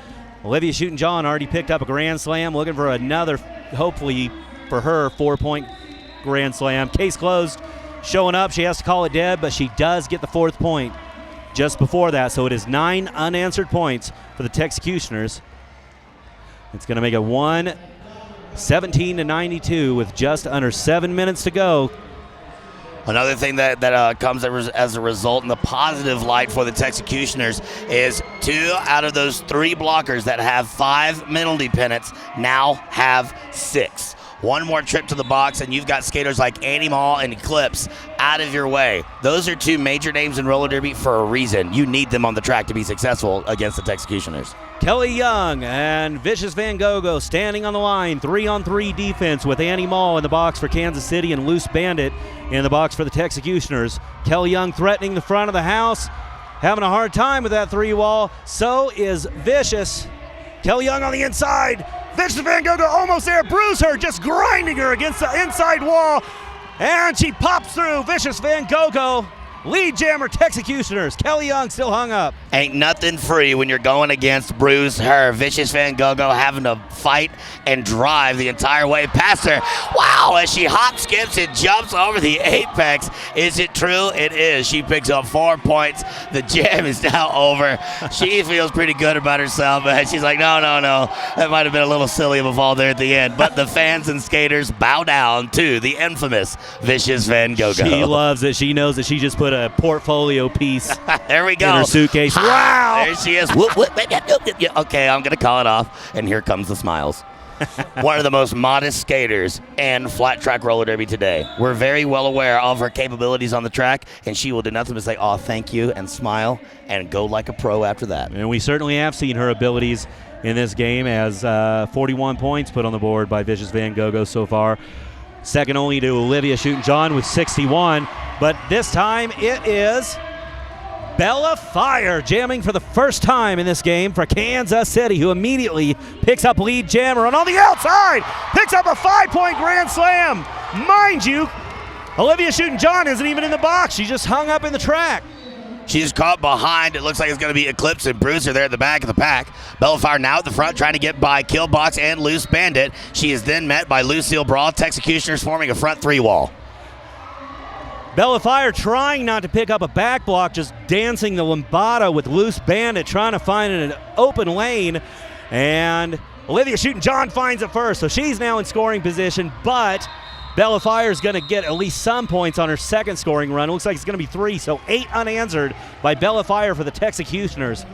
Olivia Shooten-John already picked up a grand slam, looking for another, hopefully for her, 4-point grand slam. Case Closed showing up. She has to call it dead, but she does get the 4th point just before that. So it is 9 unanswered points for the Texecutioners. It's going to make it 117-92 with just under 7 minutes to go. Another thing that comes as a result in the positive light for the Texecutioners is 2 out of those 3 blockers that have 5 penalty pennants now have 6. One more trip to the box, and you've got skaters like Annie Mall and Eclipse out of your way. Those are 2 major names in roller derby for a reason. You need them on the track to be successful against the Texecutioners. Kelly Young and Vicious Van Gogo standing on the line. 3-on-3 defense with Annie Mall in the box for Kansas City and Loose Bandit in the box for the Texecutioners. Kelly Young threatening the front of the house, having a hard time with that 3-wall. So is Vicious. Kelly Young on the inside. Vicious Van Gogo almost there. Bruiser just grinding her against the inside wall. And she pops through. Vicious Van Gogo. Lead jammer Texecutioners. Kelly Young still hung up. Ain't nothing free when you're going against Bruce her. Vicious Van Gogo having to fight and drive the entire way past her. Wow, as she hop, skips, and jumps over the apex. Is it true? It is. She picks up 4 points. The jam is now over. She feels pretty good about herself, but she's like, no. That might have been a little silly of a fall there at the end. But the fans and skaters bow down to the infamous Vicious Van Gogo. She loves it. She knows that she just put a portfolio piece there we go. in her suitcase. Wow! There she is. Whoop, whoop, okay, I'm going to call it off. And here comes the smiles. One of the most modest skaters in flat track roller derby today. We're very well aware of her capabilities on the track, and she will do nothing but say, oh, thank you, and smile, and go like a pro after that. And we certainly have seen her abilities in this game as 41 points put on the board by Vicious Van Gogo so far. Second only to Olivia Shooten-John with 61. But this time it is Bella Fire jamming for the first time in this game for Kansas City, who immediately picks up lead jammer. And on the outside, picks up a 5-point grand slam. Mind you, Olivia Shooten-John isn't even in the box. She just hung up in the track. She's caught behind. It looks like it's going to be Eclipse and Bruiser there at the back of the pack. Bella Fire now at the front trying to get by Killbox and Loose Bandit. She is then met by Lucille Brawl. Texecutioners forming a front 3-wall. Bella Fire trying not to pick up a back block, just dancing the lambada with Loose Bandit, trying to find an open lane. And Olivia Shooten-John finds it first, so she's now in scoring position, but Bella Fire is going to get at least some points on her second scoring run. It looks like it's going to be 3, so 8 unanswered by Bella Fire for the Texecutioners.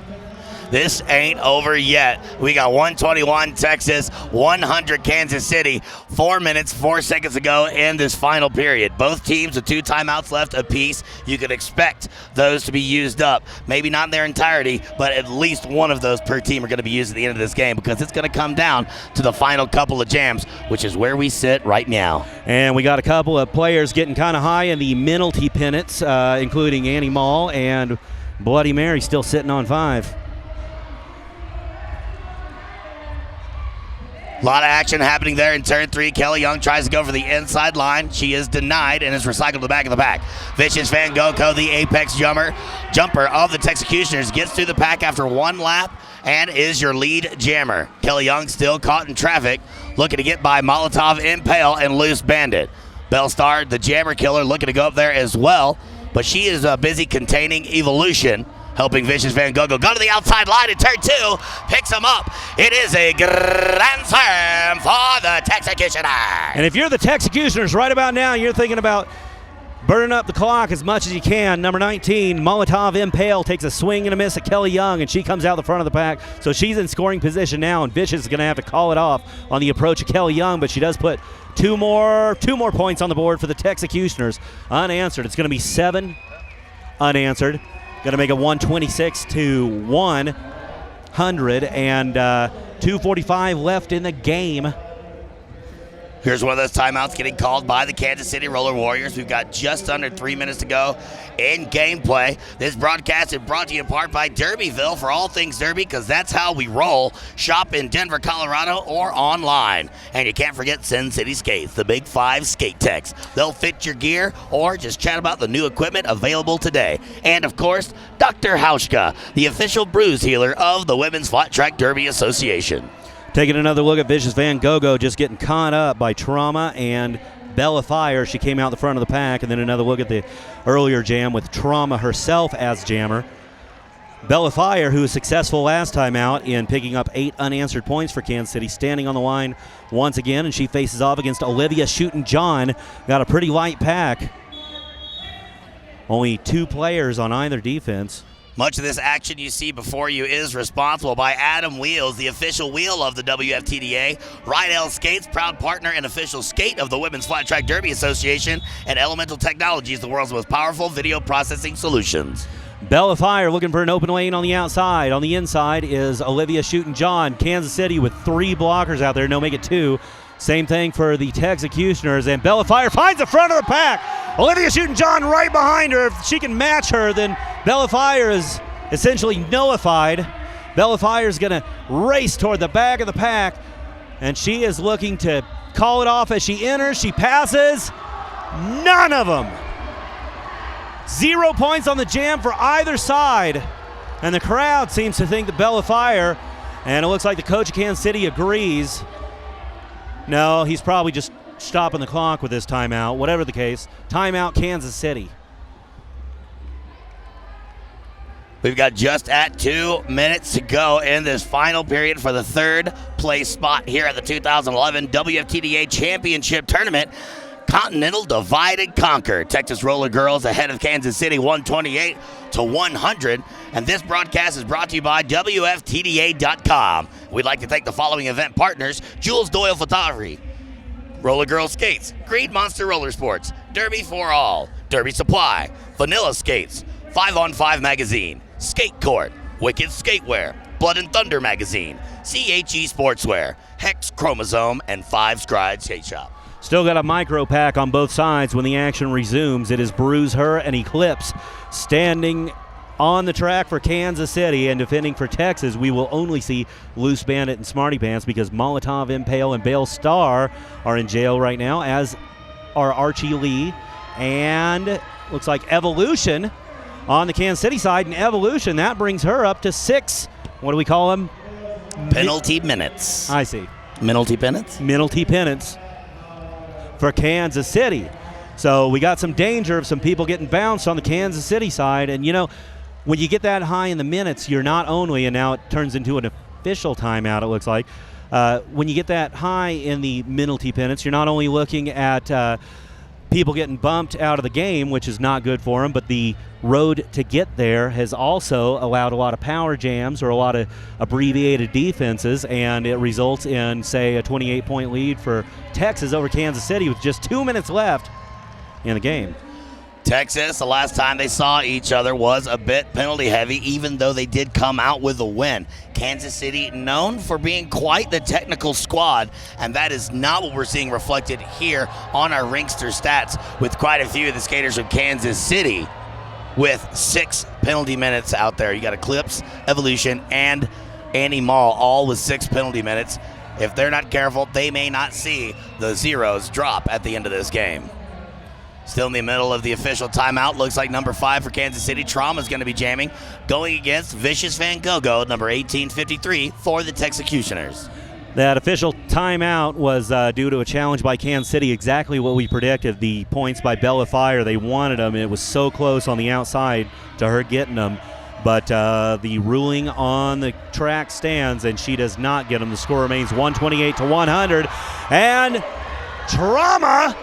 This ain't over yet. We got 121 Texas, 100 Kansas City. 4 minutes, 4 seconds to go in this final period. Both teams with 2 timeouts left apiece. You could expect those to be used up. Maybe not in their entirety, but at least one of those per team are going to be used at the end of this game because it's going to come down to the final couple of jams, which is where we sit right now. And we got a couple of players getting kind of high in the penalty pennants, including Annie Mall and Bloody Mary still sitting on 5. A lot of action happening there in turn 3. Kelly Young tries to go for the inside line. She is denied and is recycled to the back of the pack. Vicious Van Gogo, the apex jumper of the Texecutioners, gets through the pack after 1 lap and is your lead jammer. Kelly Young still caught in traffic, looking to get by Molotov Impale and Loose Bandit. Bellstar, the jammer killer, looking to go up there as well, but she is busy containing Evolution, helping Vicious Van Gogo go to the outside line in turn 2, picks him up. It is a grand slam for the Texecutioners. And if you're the Texecutioners right about now, you're thinking about burning up the clock as much as you can. Number 19, Molotov Impale, takes a swing and a miss at Kelly Young, and she comes out the front of the pack. So she's in scoring position now, and Vicious is going to have to call it off on the approach of Kelly Young, but she does put Two more points on the board for the Texecutioners. Unanswered. It's going to be 7 unanswered. Going to make it 126 to 100, and 2:45 left in the game. Here's one of those timeouts getting called by the Kansas City Roller Warriors. We've got just under 3 minutes to go in gameplay. This broadcast is brought to you in part by Derbyville for all things Derby, because that's how we roll. Shop in Denver, Colorado, or online. And you can't forget Sin City Skates, the Big 5 skate techs. They'll fit your gear, or just chat about the new equipment available today. And, of course, Dr. Hauschka, the official bruise healer of the Women's Flat Track Derby Association. Taking another look at Vicious Van Gogh just getting caught up by Trauma and Bella Fire. She came out the front of the pack, and then another look at the earlier jam with Trauma herself as jammer. Bella Fire, who was successful last time out in picking up 8 unanswered points for Kansas City, standing on the line once again, and she faces off against Olivia Shootin' John. Got a pretty light pack. Only 2 players on either defense. Much of this action you see before you is responsible by Adam Wheels, the official wheel of the WFTDA. Rydell Skates, proud partner and official skate of the Women's Flat Track Derby Association, and Elemental Technologies, the world's most powerful video processing solutions. Bella Fire looking for an open lane on the outside. On the inside is Olivia Shootin' John. Kansas City with 3 blockers out there. No, make it 2. Same thing for the Texecutioners, and Bella Fire finds the front of the pack. Olivia Shootin' John right behind her. If she can match her, then Bella Fire is essentially nullified. Bella Fire is going to race toward the back of the pack, and she is looking to call it off as she enters. She passes. None of them. 0 points on the jam for either side, and the crowd seems to think that Bella Fire, and it looks like the coach of Kansas City agrees. No, he's probably just stopping the clock with this timeout. Whatever the case, timeout Kansas City. We've got just at 2 minutes to go in this final period for the 3rd place spot here at the 2011 WFTDA Championship Tournament. Continental Divide and Conquer. Texas Roller Girls ahead of Kansas City 128 to 100. And this broadcast is brought to you by WFTDA.com. We'd like to thank the following event partners: Jules Doyle Photography, Roller Girl Skates, Green Monster Roller Sports, Derby for All, Derby Supply, Vanilla Skates, 5on5 Magazine, Skate Court, Wicked Skatewear, Blood and Thunder Magazine, CHE Sportswear, Hex Chromosome, and 5 Stride Skate Shop. Still got a micro pack on both sides when the action resumes. It is Bruise Her and Eclipse standing on the track for Kansas City, and defending for Texas. We will only see Loose Bandit and Smarty Pants because Molotov Impale and Bale Star are in jail right now, as are Archie Lee, and looks like Evolution on the Kansas City side. And Evolution, that brings her up to 6. What do we call them? Penalty minutes. I see. Penalty penance? Penalty penance for Kansas City. So we got some danger of some people getting bounced on the Kansas City side. And, you know, when you get that high in the minutes, you're not only, and now it turns into an official timeout, it looks like, when you get that high in the penalty penance, you're not only looking at people getting bumped out of the game, which is not good for them, but the road to get there has also allowed a lot of power jams or a lot of abbreviated defenses, and it results in, say, a 28-point lead for Texas over Kansas City with just 2 minutes left in the game. Texas, the last time they saw each other, was a bit penalty heavy, even though they did come out with a win. Kansas City known for being quite the technical squad, and that is not what we're seeing reflected here on our Ringster stats, with quite a few of the skaters from Kansas City with 6 penalty minutes out there. You got Eclipse, Evolution, and Annie Mall, all with 6 penalty minutes. If they're not careful, they may not see the zeros drop at the end of this game. Still in the middle of the official timeout. Looks like number 5 for Kansas City, Trauma, is going to be jamming, going against Vicious Van Gogh, number 1853 for the Texecutioners. That official timeout was due to a challenge by Kansas City, exactly what we predicted. The points by Bella Fire, they wanted them. It was so close on the outside to her getting them. But the ruling on the track stands, and she does not get them. The score remains 128 to 100. And Trauma,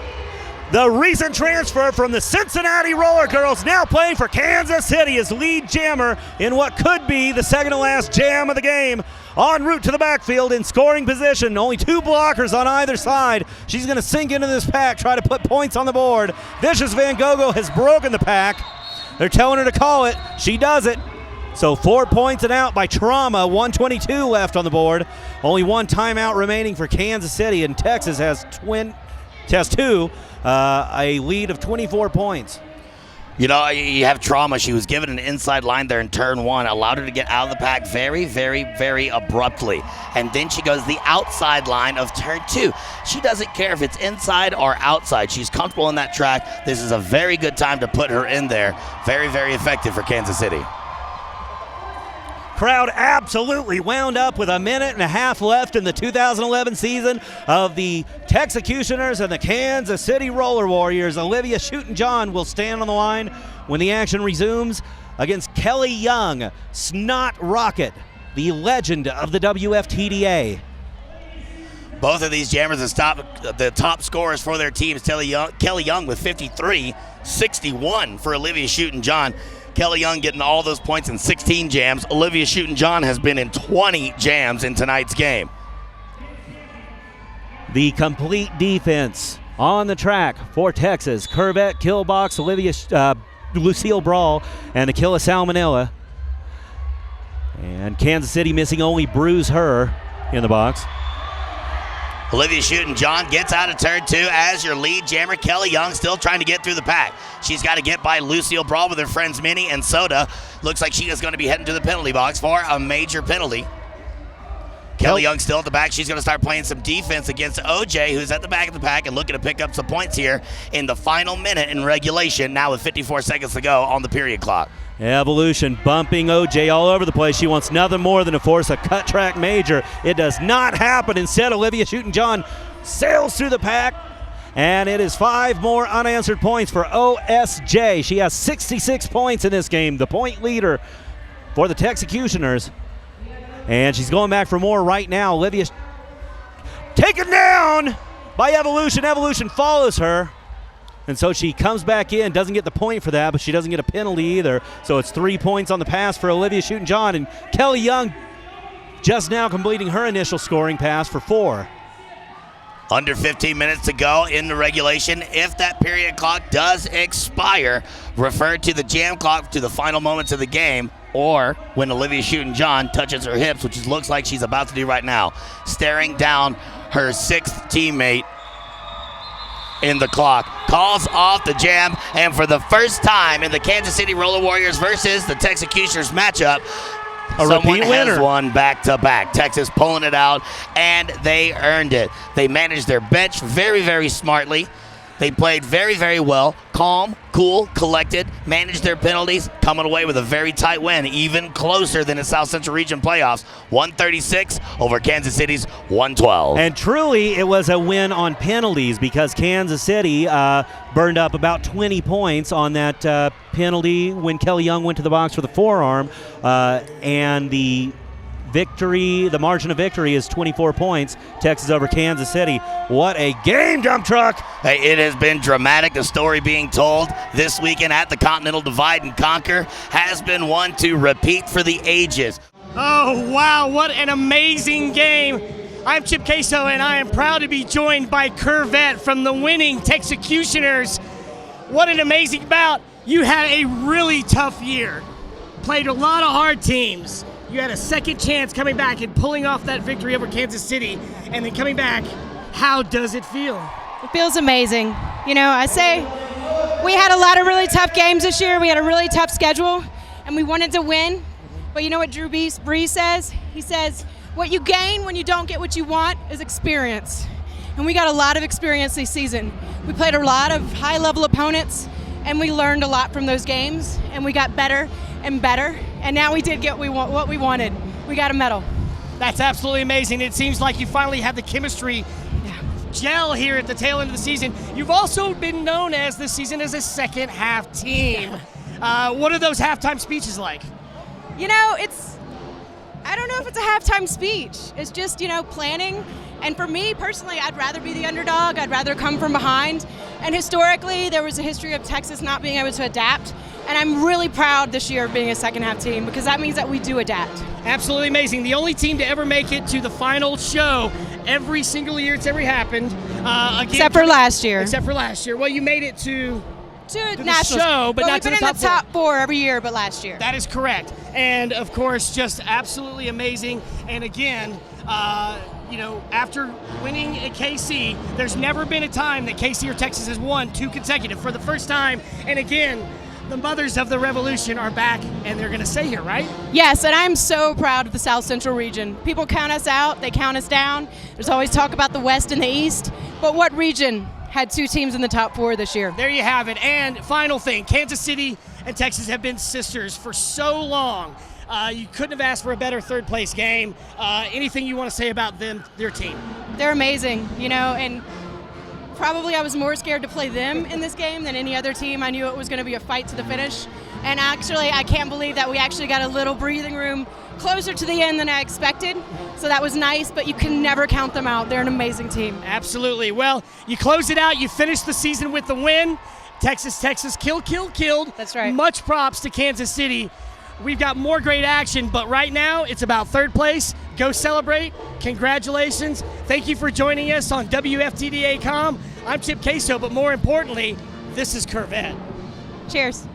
the recent transfer from the Cincinnati Roller Girls, now playing for Kansas City as lead jammer in what could be the second to last jam of the game. en route to the backfield in scoring position. Only 2 blockers on either side. She's going to sink into this pack, try to put points on the board. Vicious Van Gogo has broken the pack. They're telling her to call it. She does it. So 4 points and out by Trauma. 1:22 left on the board. Only 1 timeout remaining for Kansas City, and Texas has a lead of 24 points. You know, you have Trauma. She was given an inside line there in turn 1, allowed her to get out of the pack very, very, very abruptly. And then she goes the outside line of turn 2. She doesn't care if it's inside or outside. She's comfortable in that track. This is a very good time to put her in there. Very, very effective for Kansas City. Crowd absolutely wound up with 1.5 minutes left in the 2011 season of the Texecutioners and the Kansas City Roller Warriors. Olivia Shooten-John will stand on the line when the action resumes against Kelly Young, Snot Rocket, the legend of the WFTDA. Both of these jammers are the top scorers for their teams. Kelly Young with 53, 61 for Olivia Shooten-John. Kelly Young getting all those points in 16 jams. Olivia Shooten-John has been in 20 jams in tonight's game. The complete defense on the track for Texas. Curvette, Killbox, Lucille Brawl, and Aquila Salmonella. And Kansas City missing only Bruise Her in the box. Olivia Shooten-John gets out of turn 2 as your lead jammer. Kelly Young still trying to get through the pack. She's got to get by Lucille Brawl with her friends Minnie and Soda. Looks like she is going to be heading to the penalty box for a major penalty. Kelly Young still at the back. She's going to start playing some defense against OJ, who's at the back of the pack and looking to pick up some points here in the final minute in regulation, now with 54 seconds to go on the period clock. Evolution bumping OJ all over the place. She wants nothing more than to force a cut track major. It does not happen. Instead, Olivia Shooten-John sails through the pack, and it is 5 more unanswered points for OSJ. She has 66 points in this game, the point leader for the Texecutioners. And she's going back for more right now. Olivia taken down by Evolution. Evolution follows her. And so she comes back in, doesn't get the point for that, but she doesn't get a penalty either. So it's 3 points on the pass for Olivia Shooten-John. And Kelly Young just now completing her initial scoring pass for 4. Under 15 minutes to go in the regulation. If that period clock does expire, refer to the jam clock to the final moments of the game, or when Olivia Shooten-John touches her hips, which looks like she's about to do right now, staring down her 6th teammate in the clock, calls off the jam, and for the first time in the Kansas City Roller Warriors versus the Texecutioners matchup, someone has won back-to-back. Texas pulling it out, and they earned it. They managed their bench very, very smartly. They played very, very well. Calm, cool, collected, managed their penalties, coming away with a very tight win, even closer than the South Central Region playoffs. 136 over Kansas City's 112. And truly, it was a win on penalties because Kansas City burned up about 20 points on that penalty when Kelly Young went to the box for the forearm. And the margin of victory is 24 points. Texas over Kansas City. What a game, Dump Truck! Hey, it has been dramatic. The story being told this weekend at the Continental Divide and Conquer has been one to repeat for the ages. Oh, wow, what an amazing game. I'm Chip Queso, and I am proud to be joined by Curvette from the winning Texecutioners. What an amazing bout. You had a really tough year. Played a lot of hard teams. You had a second chance coming back and pulling off that victory over Kansas City, and then coming back. How does it feel? It feels amazing. You know, I say we had a lot of really tough games this year. We had a really tough schedule, and we wanted to win. But you know what Drew Brees says? He says, what you gain when you don't get what you want is experience. And we got a lot of experience this season. We played a lot of high-level opponents, and we learned a lot from those games, and we got better and better, and now we did get what we wanted. We got a medal. That's absolutely amazing. It seems like you finally have the chemistry gel here at the tail end of the season. You've also been known as this season as a second half team. What are those halftime speeches like? You know, I don't know if it's a halftime speech. It's just, planning. And for me personally, I'd rather be the underdog. I'd rather come from behind. And historically, there was a history of Texas not being able to adapt. And I'm really proud this year of being a second half team because that means that we do adapt. Absolutely amazing. The only team to ever make it to the final show every single year it's ever happened. Again, Except for last year. Except for last year. Well, you made it to To the nationals. show, but not we've to been the in the top four every year, but last year. That is correct. And of course, just absolutely amazing. And again, after winning at KC, there's never been a time that KC or Texas has won 2 consecutive for the first time. And again, the mothers of the revolution are back, and they're going to stay here, right? Yes, and I'm so proud of the South Central region. People count us out, they count us down. There's always talk about the West and the East, but what region had 2 teams in the top 4 this year? There you have it. And final thing, Kansas City and Texas have been sisters for so long. You couldn't have asked for a better third-place game. Anything you want to say about them, their team? They're amazing, and probably I was more scared to play them in this game than any other team. I knew it was going to be a fight to the finish. And actually, I can't believe that we actually got a little breathing room closer to the end than I expected. So that was nice, but you can never count them out. They're an amazing team. Absolutely. Well, you closed it out. You finished the season with the win. Texas, killed. That's right. Much props to Kansas City. We've got more great action, but right now it's about third place. Go celebrate. Congratulations. Thank you for joining us on WFTDA.com. I'm Chip Caso, but more importantly, this is Corvette. Cheers.